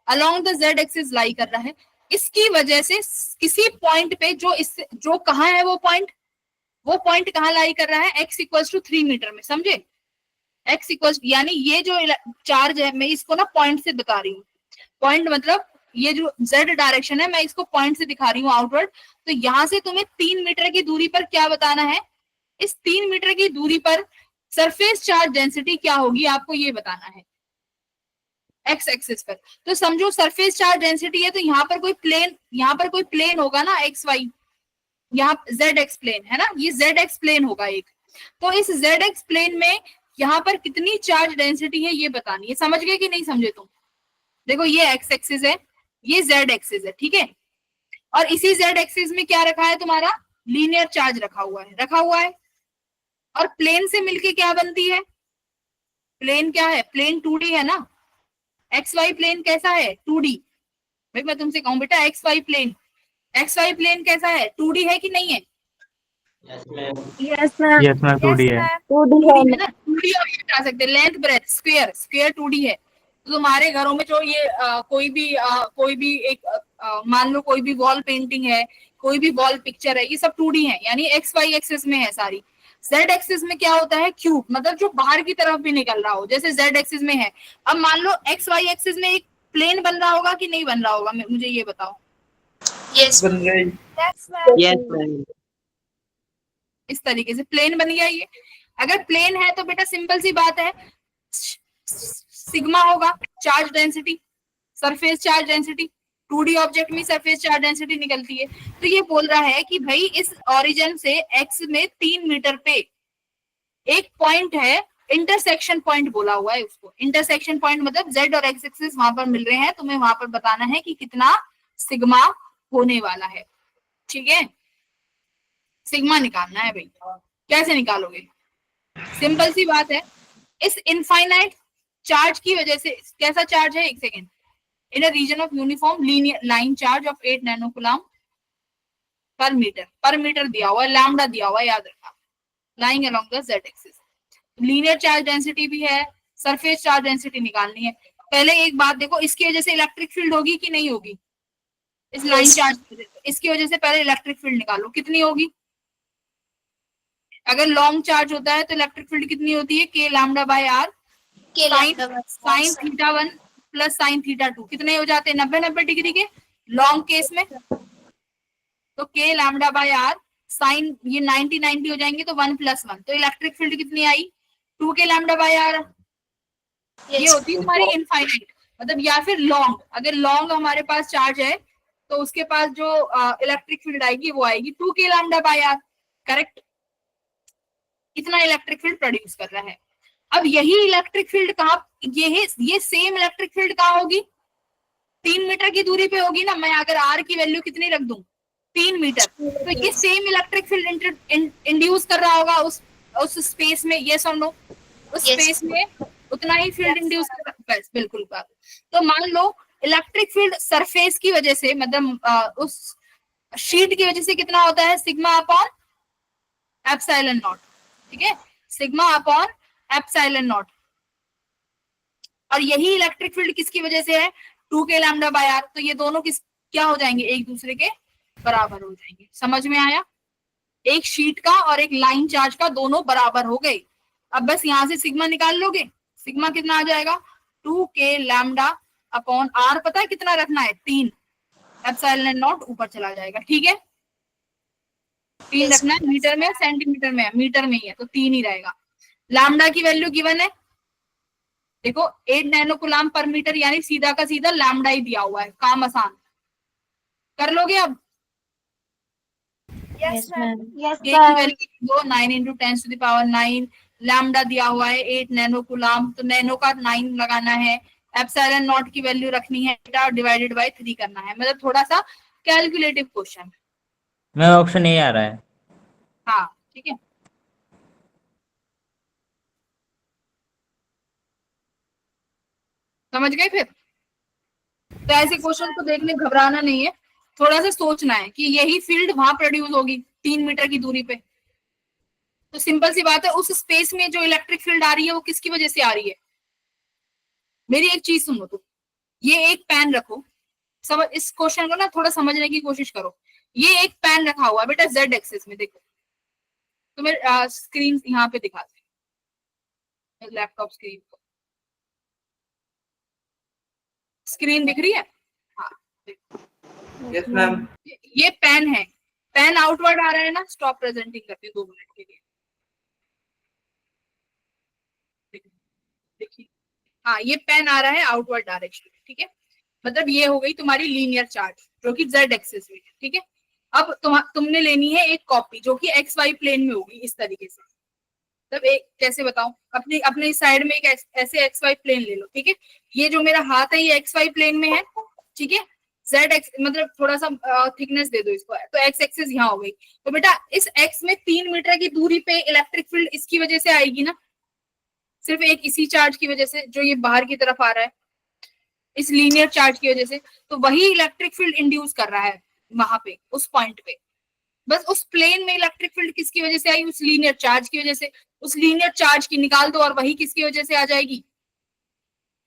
A: अलोंग द जेड एक्सिस लाई कर रहा है। इसकी वजह से किसी पॉइंट पे जो कहाँ है वो पॉइंट कहाँ लाई कर रहा है, x इक्वल्स टू 3 मीटर में, समझे, x इक्वल्स, यानी ये जो चार्ज है मैं इसको ना पॉइंट से बता रही हूँ, पॉइंट मतलब ये जो z डायरेक्शन है मैं इसको पॉइंट से दिखा रही हूँ आउटवर्ड। तो यहाँ से तुम्हें 3 मीटर की दूरी पर क्या बताना है, इस 3 मीटर की दूरी पर सरफेस चार्ज डेंसिटी क्या होगी आपको ये बताना है एक्स एक्सिस पर। तो समझो सरफेस चार्ज डेंसिटी है तो यहाँ पर कोई प्लेन होगा ना, एक्स वाई, यहाँ जेड एक्स प्लेन है ना, ये जेड एक्स प्लेन होगा एक। तो इस जेड एक्स प्लेन में यहाँ पर कितनी चार्ज डेंसिटी है ये बतानी है, समझ गए कि नहीं समझे तुम? देखो ये एक्स एक्सिस है, ये जेड एक्सिस है, ठीक है, और इसी जेड एक्सिस में क्या रखा है तुम्हारा, लीनियर चार्ज रखा हुआ है। और प्लेन से मिलके क्या बनती है, प्लेन क्या है, प्लेन 2D है ना, एक्स वाई प्लेन कैसा है, 2D। भाई मैं तुमसे कहूं बेटा एक्स वाई प्लेन कैसा है, 2D है कि नहीं है?
I: Yes ma'am.
H: Yes ma'am 2D है।
I: 2D
A: 2D
I: है
A: है ना, 2D ऑब्जेक्ट आ सकते हैं, लेंथ ब्रेथ स्क्वायर 2D है। तो तुम्हारे घरों में जो ये कोई भी एक मान लो कोई भी वॉल पेंटिंग है, कोई भी वॉल पिक्चर है, ये सब 2D है, यानी एक्स वाई एक्सिस में है सारी। जेड एक्सिस में क्या होता है, क्यूब, मतलब जो बाहर की तरफ भी निकल रहा हो, जैसे जेड एक्सिस में है। अब मान लो एक्स वाई एक्सिस में एक प्लेन बन रहा होगा कि नहीं बन रहा होगा, मुझे ये बताओ।
B: यस
D: बन रही।
I: Yes ma'am.
F: Yes ma'am.
A: इस तरीके से प्लेन बन गया ये। अगर प्लेन है तो बेटा सिंपल सी बात है, सिग्मा होगा charge density, surface charge density, 2D object में सरफेस चार्ज डेंसिटी निकलती है। तो ये बोल रहा है कि भाई इस ओरिजिन से एक्स में 3 मीटर पे एक पॉइंट है, इंटरसेक्शन पॉइंट बोला हुआ है उसको, इंटरसेक्शन पॉइंट मतलब जेड और एक्स एक्सिस वहां पर मिल रहे हैं, तुम्हें वहां पर बताना है कि कितना सिग्मा होने वाला है, ठीक है। सिग्मा निकालना है भाई, कैसे निकालोगे, सिंपल सी बात है, इस इनफाइनाइट चार्ज की वजह से, कैसा चार्ज है, एक second, in a region of uniform linear line charge of 8 nano coulomb पर मीटर दिया हुआ है, लैम्डा दिया हुआ है, याद रखना, lying along the Z axis. Linear charge density भी है, सरफेस चार्ज डेंसिटी निकालनी है। पहले एक बात देखो, इसकी वजह से इलेक्ट्रिक फील्ड होगी कि नहीं होगी, इस लाइन चार्ज, इसकी वजह से पहले इलेक्ट्रिक फील्ड निकालो कितनी होगी। अगर लॉन्ग चार्ज होता है तो इलेक्ट्रिक फील्ड कितनी होती है, K lambda by R, sine theta 1 plus sine theta 2, कितने हो जाते हैं 90 डिग्री के लॉन्ग केस में। तो के लैम्डा बाय आर साइन ये 90 हो जाएंगे तो 1 + 1, तो इलेक्ट्रिक फील्ड कितनी आई 2 के लैम्डा बाय आर। ये होती है तुम्हारी इनफाइनाइट, मतलब या फिर लॉन्ग, अगर लॉन्ग हमारे पास चार्ज है तो उसके पास जो इलेक्ट्रिक फील्ड आएगी वो आएगी 2 के लैम्डा बाय आर, करेक्ट। इतना इलेक्ट्रिक फील्ड प्रोड्यूस कर रहा है। अब यही इलेक्ट्रिक फील्ड कहाँ, ये सेम इलेक्ट्रिक फील्ड कहाँ होगी, 3 मीटर की दूरी पे होगी ना। मैं अगर आर की वैल्यू कितनी रख दूं 3 मीटर, तो ये सेम इलेक्ट्रिक फील्ड इंड्यूस कर रहा होगा उस स्पेस में, यस और नो, उस स्पेस में उतना ही फील्ड इंड्यूस कर रहा है, बिल्कुल बात। तो मान लो इलेक्ट्रिक फील्ड सरफेस की वजह से, मतलब उस शीट की वजह से कितना होता है, सिग्मा अपॉन एप्सिलॉन नॉट, ठीक है, सिग्मा अपॉन एप्सिलॉन नॉट। और यही इलेक्ट्रिक फील्ड किसकी वजह से है, 2 के लैम्डा बाय आर। तो ये दोनों क्या हो जाएंगे, एक दूसरे के बराबर हो जाएंगे। समझ में आया, एक शीट का और एक लाइन चार्ज का दोनों बराबर हो गए। अब बस यहां से सिग्मा निकाल लोगे, सिग्मा कितना आ जाएगा 2k लैम्डा अपॉन r, पता है कितना रखना है 3, एप्सिलॉन नॉट ऊपर चला जाएगा, ठीक है। 3 रखना है, मीटर में सेंटीमीटर में है, मीटर में ही है तो 3 ही रहेगा। लैम्डा की वैल्यू गिवन है, देखो 8 नैनो कूलम पर मीटर, यानी सीधा का सीधा लैम्डा ही दिया हुआ है, काम आसान कर लोगे अब।
B: Yes ma'am.
I: Yes,
A: k की
I: sir.
A: वैल्यू दो 9 × 10⁻9, लैम्डा दिया हुआ है 8 नैनो कूलम, तो नैनो का 9 लगाना है, एप्सिलॉन नॉट की वैल्यू रखनी है, डिवाइडेड बाय 3 करना है, मतलब थोड़ा सा कैलकुलेटिव क्वेश्चन।
H: मैं ऑप्शन ए आ रहा है।
A: हाँ ठीक है, समझ गए फिर। तो ऐसे क्वेश्चन को देखने घबराना नहीं है, थोड़ा सा सोचना है कि यही फील्ड वहां प्रोड्यूस होगी 3 मीटर की दूरी पे, तो सिंपल सी बात है उस स्पेस में जो इलेक्ट्रिक फील्ड आ रही है वो किसकी वजह से आ रही है। मेरी एक चीज सुनो, तो ये एक पेन रखो, समझ इस क्वेश्चन को ना थोड़ा समझने की कोशिश करो। ये एक पेन रखा हुआ है बेटा जेड एक्सिस में, देखो तुम्हें स्क्रीन यहाँ पे दिखाते हैं, लैपटॉप स्क्रीन को, स्क्रीन दिख रही है, हाँ देखो।
D: Yes ma'am.
A: ये पेन है, पेन आउटवर्ड आ रहा है ना, स्टॉप प्रेजेंटिंग करते हैं 2 मिनट के लिए, देखिए हाँ ये पेन आ रहा है आउटवर्ड डायरेक्शन में, ठीक है, मतलब ये हो गई तुम्हारी लीनियर चार्ज जो कि जेड एक्सिस में है, ठीक है। अब तुमने लेनी है एक कॉपी जो कि एक्स वाई प्लेन में होगी इस तरीके से, मतलब एक कैसे बताऊं, अपने अपने साइड में एक ऐसे एक्स वाई प्लेन ले लो, ठीक है। ये जो मेरा हाथ है ये एक्स वाई प्लेन में है, ठीक है, जेड एक्स मतलब थोड़ा सा थिकनेस दे दो इसको, तो एक्स एक्सिस यहाँ हो गई, तो बेटा इस एक्स में 3 मीटर की दूरी पे इलेक्ट्रिक फील्ड इसकी वजह से आएगी ना, सिर्फ एक इसी चार्ज की वजह से जो ये बाहर की तरफ आ रहा है, इस लीनियर चार्ज की वजह से, तो वही इलेक्ट्रिक फील्ड इंड्यूस कर रहा है वहां पे उस पॉइंट पे। बस उस प्लेन में इलेक्ट्रिक फील्ड किसकी वजह से आई, उस लीनियर चार्ज की वजह से, उस लीनियर चार्ज की निकाल दो और वही किसकी वजह से आ जाएगी,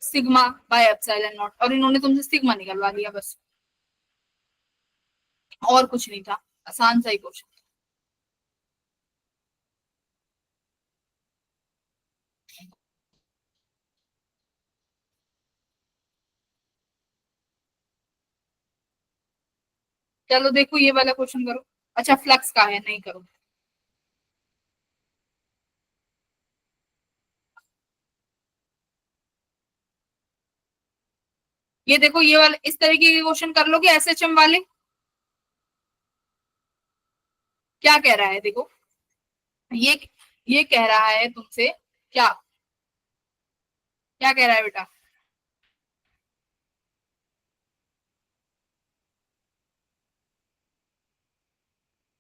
A: सिग्मा बाय एप्सिलॉन नॉट, और इन्होंने तुमसे सिग्मा निकलवा दिया बस, और कुछ नहीं था, आसान सा ही क्वेश्चन। चलो देखो ये वाला क्वेश्चन करो, अच्छा फ्लक्स का है, नहीं करो। ये देखो ये वाले इस तरीके के क्वेश्चन कर लोगे एसएचएम वाले, क्या कह रहा है देखो, ये ये कह रहा है तुमसे, क्या क्या कह रहा है बेटा,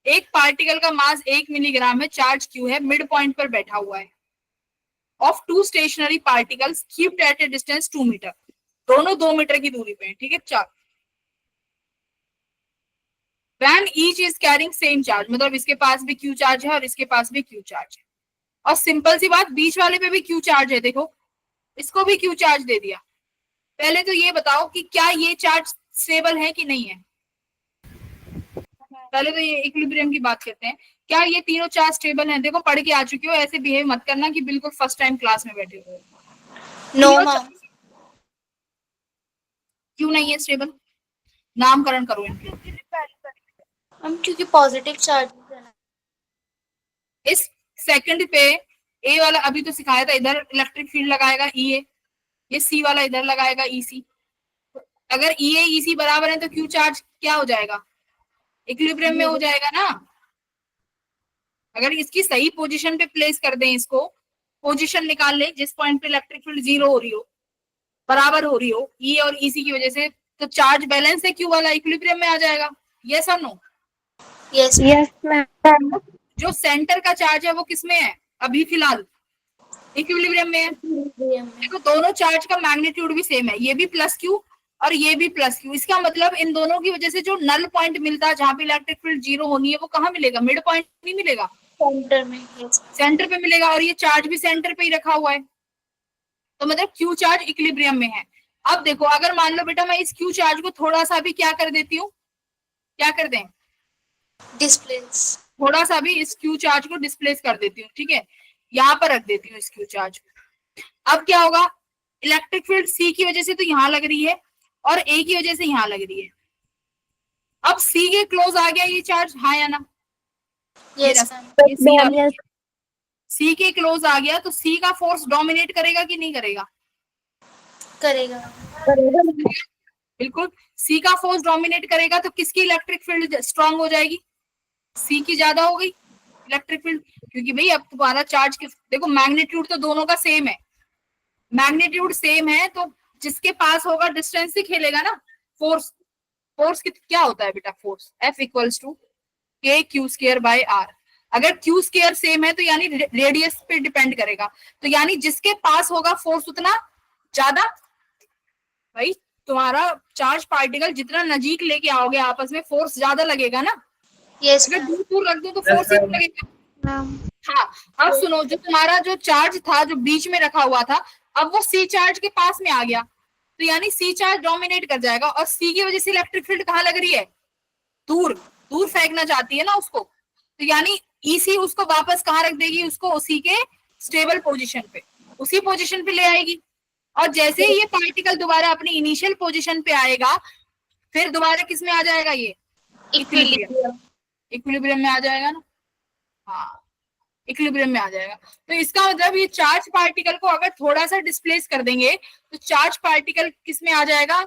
A: एक पार्टिकल का मास 1 मिलीग्राम है, चार्ज क्यू है, मिड पॉइंट पर बैठा हुआ है, of 2 stationary particles kept at a distance 2 metre, दोनों 2 मीटर की दूरी पे है, ठीक है। चार van each is carrying same charge, मतलब इसके पास भी क्यू चार्ज है और इसके पास भी क्यू चार्ज है, और सिंपल सी बात बीच वाले पे भी क्यू चार्ज है, देखो इसको भी क्यू चार्ज दे दिया। पहले तो ये बताओ कि क्या ये चार्ज स्टेबल है कि नहीं है, पहले तो ये इक्विलिब्रियम की बात करते हैं, क्या ये तीनों चार्ज स्टेबल हैं। देखो पढ़ के आ चुके हो, ऐसे बिहेव मत करना कि बिल्कुल फर्स्ट टाइम क्लास में बैठे हो।
B: No ma'am.
A: क्यों नहीं है स्टेबल, नामकरण करो इनके।
B: मैम क्योंकि पॉजिटिव चार्जेस है ना।
A: इस सेकंड पे ए वाला अभी तो सिखाया था, इधर इलेक्ट्रिक फील्ड लगाएगा ई ए, ये सी वाला इधर लगाएगा ई सी, अगर ई ए ई सी बराबर है तो क्यू चार्ज क्या हो जाएगा, इक्विलिब्रियम में हो जाएगा ना। अगर इसकी सही पोजीशन पे प्लेस कर दें, इसको पोजीशन निकाल ले जिस पॉइंट पे इलेक्ट्रिक फील्ड 0 हो रही हो, बराबर हो रही हो ई और ई सी की वजह से, तो चार्ज बैलेंस है क्यू वाला, इक्विलिब्रियम में आ जाएगा। यस और नो?
B: Yes
I: Yes, ma'am.
A: जो सेंटर का चार्ज है वो किसमें है अभी फिलहाल, इक्विलिब्रियम में है।
B: मैम।
A: देखो दोनों चार्ज का मैग्नीट्यूड भी सेम है, ये भी प्लस क्यू और ये भी प्लस क्यू, इसका मतलब इन दोनों की वजह से जो नल पॉइंट मिलता है जहां पे इलेक्ट्रिक फील्ड 0 होनी है वो कहाँ मिलेगा, मिड पॉइंट नहीं मिलेगा,
B: सेंटर में। यस
A: सेंटर पे मिलेगा, और ये चार्ज भी सेंटर पे ही रखा हुआ है, तो मतलब क्यू चार्ज इक्विलिब्रियम में है। अब देखो अगर मान लो बेटा मैं इस क्यू चार्ज को थोड़ा सा भी क्या कर देती हूँ, क्या कर दें,
B: डिस्प्लेस।
A: थोड़ा सा भी इस क्यू चार्ज को डिस्प्लेस कर देती हूँ, ठीक है, यहाँ पर रख देती हूँ इस क्यू चार्ज को, अब क्या होगा, इलेक्ट्रिक फील्ड सी की वजह से तो यहां लग रही है और ए की वजह से यहां लग रही है। अब सी के क्लोज आ गया ये चार्ज, हाँ या ना?
B: Yes ma'am.
I: Yes.
A: सी के क्लोज आ गया तो सी का फोर्स डोमिनेट करेगा कि नहीं करेगा?
B: करेगा।
A: बिल्कुल, सी का फोर्स डोमिनेट करेगा तो किसकी इलेक्ट्रिक फील्ड स्ट्रांग हो जाएगी? सी की ज्यादा हो गई इलेक्ट्रिक फील्ड, क्योंकि भाई अब तुम्हारा चार्ज देखो मैग्नीट्यूड तो दोनों का सेम है, मैग्नीट्यूड सेम है तो जिसके पास होगा डिस्टेंस से खेलेगा ना। फोर्स, फोर्स क्या होता है बेटा? फोर्स F इक्वल्स टू के क्यू स्क्वायर बाय आर। अगर क्यू स्क्वायर सेम है तो यानी रेडियस पे डिपेंड करेगा, तो यानी जिसके पास होगा फोर्स उतना ज्यादा। भाई तुम्हारा चार्ज पार्टिकल जितना नजीक लेके आओगे आपस में फोर्स ज्यादा लगेगा ना।
B: यस
A: अगर दूर दूर रख दो तो फोर्स ही लगेगा। हाँ, अब सुनो, जो तुम्हारा जो चार्ज था जो बीच में रखा हुआ था, अब वो सी चार्ज के पास में आ गया, तो यानी सी चार्ज डोमिनेट कर जाएगा और सी की वजह से इलेक्ट्रिक फील्ड कहाँ लग रही है? दूर, दूर फेंकना चाहती है ना उसको, तो यानी ईसी उसको वापस कहाँ रख देगी? उसको उसी के स्टेबल पोजीशन पे, उसी पोजीशन पे ले आएगी। और जैसे ही ये पार्टिकल दोबारा अपनी इनिशियल पोजीशन पे आएगा, फिर दोबारा किस में आ जाएगा? ये इक्विलिब्रियम, इक्विलिब्रियम में आ जाएगा ना। हाँ, इक्विलिब्रियम में आ जाएगा। तो इसका मतलब ये चार्ज पार्टिकल को अगर थोड़ा सा डिस्प्लेस कर देंगे तो चार्ज पार्टिकल किस में आ जाएगा?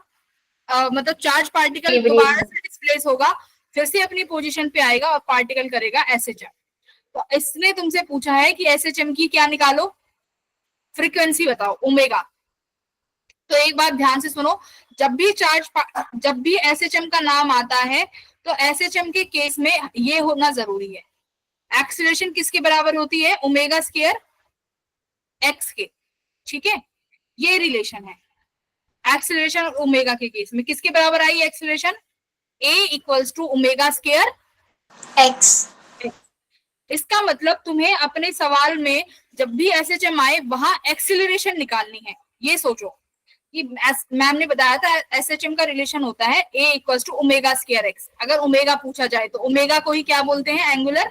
A: मतलब चार्ज पार्टिकल दोबारा से डिस्प्लेस होगा, फिर से अपनी पोजीशन पे आएगा और पार्टिकल करेगा एसएचएम। तो इसने तुमसे पूछा है कि एसएचएम की क्या निकालो? फ्रीक्वेंसी बताओ, ओमेगा। तो एक बात ध्यान से सुनो, जब भी एसएचएम का नाम आता है तो एसएचएम के केस में ये होना जरूरी है, एक्सीलरेशन किसके बराबर होती है? ओमेगा स्क्वायर एक्स के। ठीक है, ये रिलेशन है। एक्सीलरेशन और ओमेगा के केस में किसके बराबर आई acceleration? A equals to omega square
B: x.
A: इसका मतलब तुम्हें अपने सवाल में जब भी एसएचएम आए वहां एक्सीलरेशन निकालनी है। ये सोचो कि मैम ने बताया था एसएचएम का रिलेशन होता है a equals to omega square x. अगर ओमेगा पूछा जाए तो ओमेगा को ही क्या बोलते हैं? Angular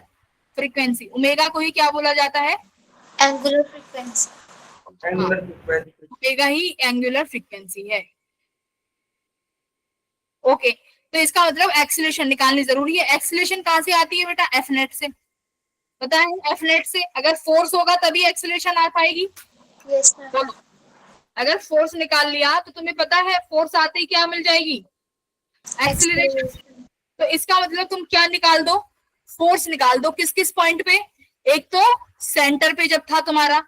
A: frequency. ओमेगा को ही क्या बोला जाता है?
B: Angular frequency.
A: ओमेगा ही एंगुलर फ्रीक्वेंसी है। ओके, तो इसका मतलब एक्सीलरेशन निकालनी जरूरी है। एक्सीलरेशन कहां से आती है बेटा? एफ नेट से। पता है एफ नेट से अगर फोर्स होगा तभी एक्सीलरेशन आ पाएगी।
B: यस
A: बोलो, अगर फोर्स निकाल लिया तो तुम्हें पता है फोर्स आते ही क्या मिल जाएगी? एक्सीलरेशन। तो इसका मतलब तुम क्या निकाल दो? फोर्स निकाल दो। किस किस पॉइंट पे? एक तो सेंटर पे जब था तुम्हारा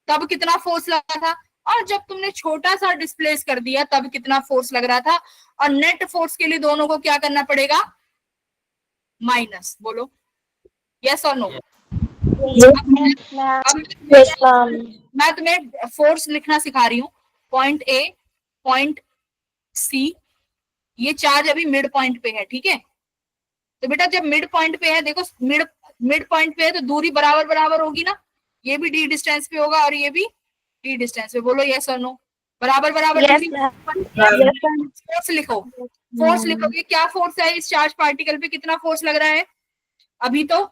A: तब कितना फोर्स लगा था, और जब तुमने छोटा सा डिस्प्लेस कर दिया तब कितना फोर्स लग रहा था, और नेट फोर्स के लिए दोनों को क्या करना पड़ेगा? माइनस। बोलो यस और नो। मैं तुम्हें फोर्स लिखना सिखा रही हूँ। पॉइंट ए, पॉइंट सी, ये चार्ज अभी मिड पॉइंट पे है। ठीक है, तो बेटा जब मिड पॉइंट पे है, देखो मिड पॉइंट पे है तो दूरी बराबर बराबर होगी ना। ये भी डी डिस्टेंस पे होगा और ये भी डी डिस्टेंस पे। बोलो यस और नो। बराबर बराबर फोर्स लिखो, फोर्स लिखोगे क्या फोर्स है इस चार्ज पार्टिकल पे? कितना फोर्स लग रहा है? अभी तो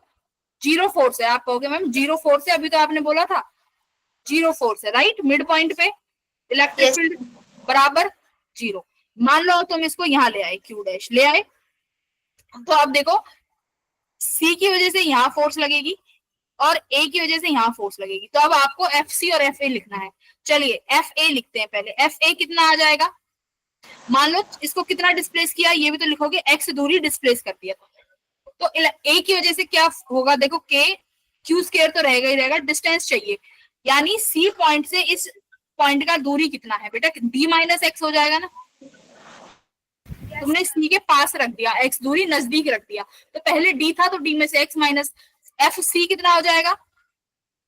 A: जीरो फोर्स है। आप कहोगे मैम जीरो फोर्स है, अभी तो आपने बोला था जीरो फोर्स है, राइट? मिड पॉइंट पे इलेक्ट्रिक फील्ड बराबर जीरो। मान लो तुम इसको यहाँ ले आए, क्यू डैश ले आए, तो अब देखो सी की वजह से यहाँ फोर्स लगेगी और ए की वजह से यहाँ फोर्स लगेगी। तो अब आपको एफ सी और एफ ए लिखना है। चलिए एफ ए लिखते हैं पहले। एफ ए कितना आ जाएगा? मान लो इसको कितना डिस्प्लेस किया, ये भी तो लिखोगे, एक्स दूरी डिस्प्लेस कर दिया। तो ए की वजह से क्या होगा? देखो के क्यू स्क्वायर तो रहेगा ही रहेगा, डिस्टेंस चाहिए, यानी सी पॉइंट से इस पॉइंट का दूरी कितना है बेटा? डी माइनस एक्स हो जाएगा ना। तुमने सी के पास रख दिया, एक्स दूरी नजदीक रख दिया, तो पहले डी था तो डी में से एक्स माइनस एफ सी कितना हो जाएगा?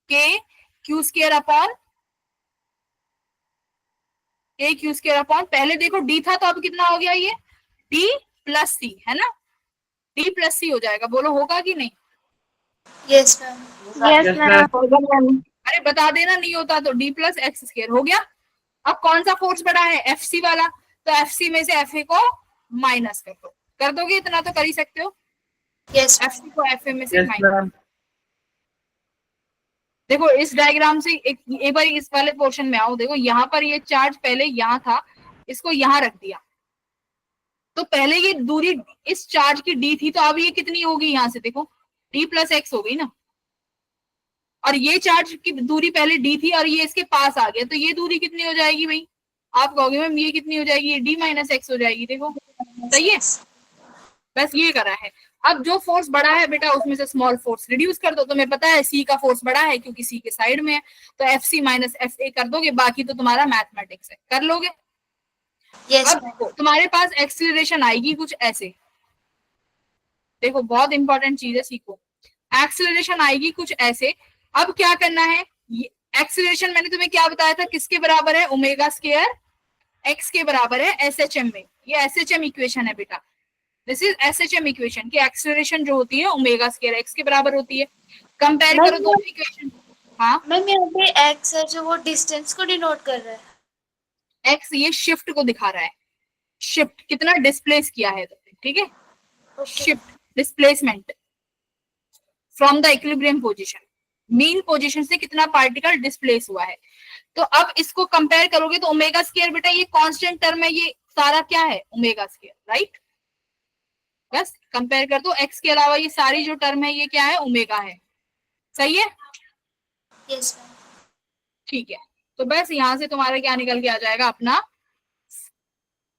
A: के क्यू स्क्वायर अपॉन के क्यू स्क्वायर अपॉन, पहले देखो डी था तो अब कितना हो गया? ये डी प्लस सी है ना, डी प्लस सी हो जाएगा। बोलो होगा कि नहीं?
B: Yes ma'am.
A: अरे बता देना, नहीं होता तो डी प्लस एक्स स्क्वायर हो गया। अब कौन सा फोर्स बड़ा है? एफ सी वाला, तो एफ सी में से एफ ए को माइनस कर दो। कर दोगे? इतना तो कर ही सकते हो।
B: यस
A: एफ सी को एफ ए में से माइनस। देखो इस डायग्राम से एक बार इस वाले पोर्शन में आओ। देखो यहाँ पर ये चार्ज पहले यहाँ था, इसको यहाँ रख दिया, तो पहले ये दूरी इस चार्ज की d थी, तो अब ये कितनी होगी यहाँ से, देखो d प्लस एक्स हो गई ना। और ये चार्ज की दूरी पहले d थी और ये इसके पास आ गया, तो ये दूरी कितनी हो जाएगी भाई? आप कहोगे मैम ये कितनी हो जाएगी? ये d माइनस एक्स हो जाएगी। देखो सही है, बस ये करा है। अब जो फोर्स बड़ा है बेटा उसमें से स्मॉल फोर्स रिड्यूस कर दो। तुम्हें पता है सी का फोर्स बड़ा है क्योंकि सी के साइड में है, तो F C minus F A कर दोगे, बाकी तो तुम्हारा मैथमेटिक्स है, कर लोगे।
B: यस
A: अब देखो तुम्हारे पास एक्सीलरेशन आएगी कुछ ऐसे, देखो बहुत इंपॉर्टेंट चीज है, सीखो। एक्सीलरेशन आएगी कुछ ऐसे। अब क्या करना है, एक्सीलरेशन मैंने तुम्हें क्या बताया था, किसके बराबर है? ओमेगा स्क्वायर एक्स के बराबर है एसएचएम में। ये एसएचएम इक्वेशन है बेटा, दिस इज एसएचएम इक्वेशन की एक्सीलरेशन जो होती है ओमेगा स्क्वायर एक्स के बराबर होती है। कंपेयर करो दोनों इक्वेशन। हाँ
B: मैम यहाँ पे एक्स है जो वो डिस्टेंस को डिनोट कर रहा है।
A: एक्स ये शिफ्ट को दिखा रहा है, शिफ्ट कितना डिस्प्लेस किया है तुमने, ठीक है। Shift displacement from the equilibrium position, mean position से कितना पार्टिकल डिस्प्लेस हुआ है। तो अब इसको कंपेयर करोगे तो ओमेगा स्क्वायर बेटा ये कांस्टेंट टर्म है, ये सारा क्या है? Omega square, right. बस कंपेयर कर दो, एक्स के अलावा ये सारी जो टर्म है ये क्या है? ओमेगा है, सही है।
B: Yes ma'am.
A: ठीक है, तो बस यहां से तुम्हारा क्या निकल के आ जाएगा? अपना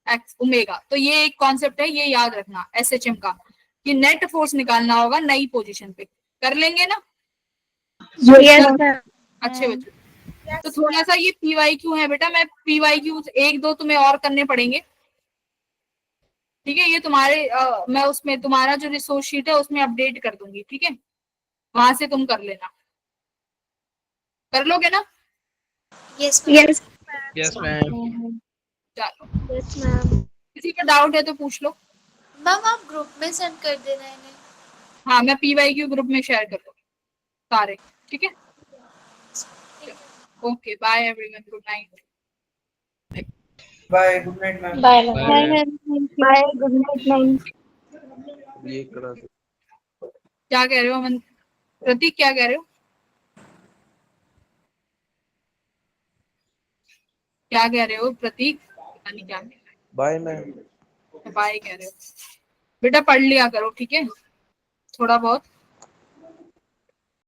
A: एक्स ओमेगा। तो ये एक कॉन्सेप्ट है, ये याद रखना एसएचएम का, कि नेट फोर्स निकालना होगा नई पोजीशन पे। कर लेंगे ना अच्छे बच्चों? तो थोड़ा सा ये पीवाईक्यू है बेटा, मैं पीवाईक्यू एक दो तुम्हें और करने पड़ेंगे, ठीक है। ये तुम्हारे मैं उसमें तुम्हारा जो रिसोर्स शीट है उसमें अपडेट कर दूंगी, ठीक है, वहां से तुम कर लेना। कर लोगे ना?
B: Yes ma'am.
E: Yes ma'am.
A: चलो, किसी का डाउट है तो पूछ लो।
B: मैम आप ग्रुप में सेंड कर देना इन्हें।
A: हाँ मैं पीवाईक्यू ग्रुप में शेयर कर दूंगी सारे, ठीक है। Okay bye everyone, good night.
D: Bye, good night ma'am.
I: Bye
C: bye good night ma'am.
F: ये करा
A: क्या कह रहे हो अमन? प्रतीक क्या कह रहे हो? क्या कह रहे हो प्रतीक? पता नहीं क्या
F: बाय मैम।
A: बाय कह रहे हो। बेटा पढ़ लिया करो, ठीक है, थोड़ा बहुत।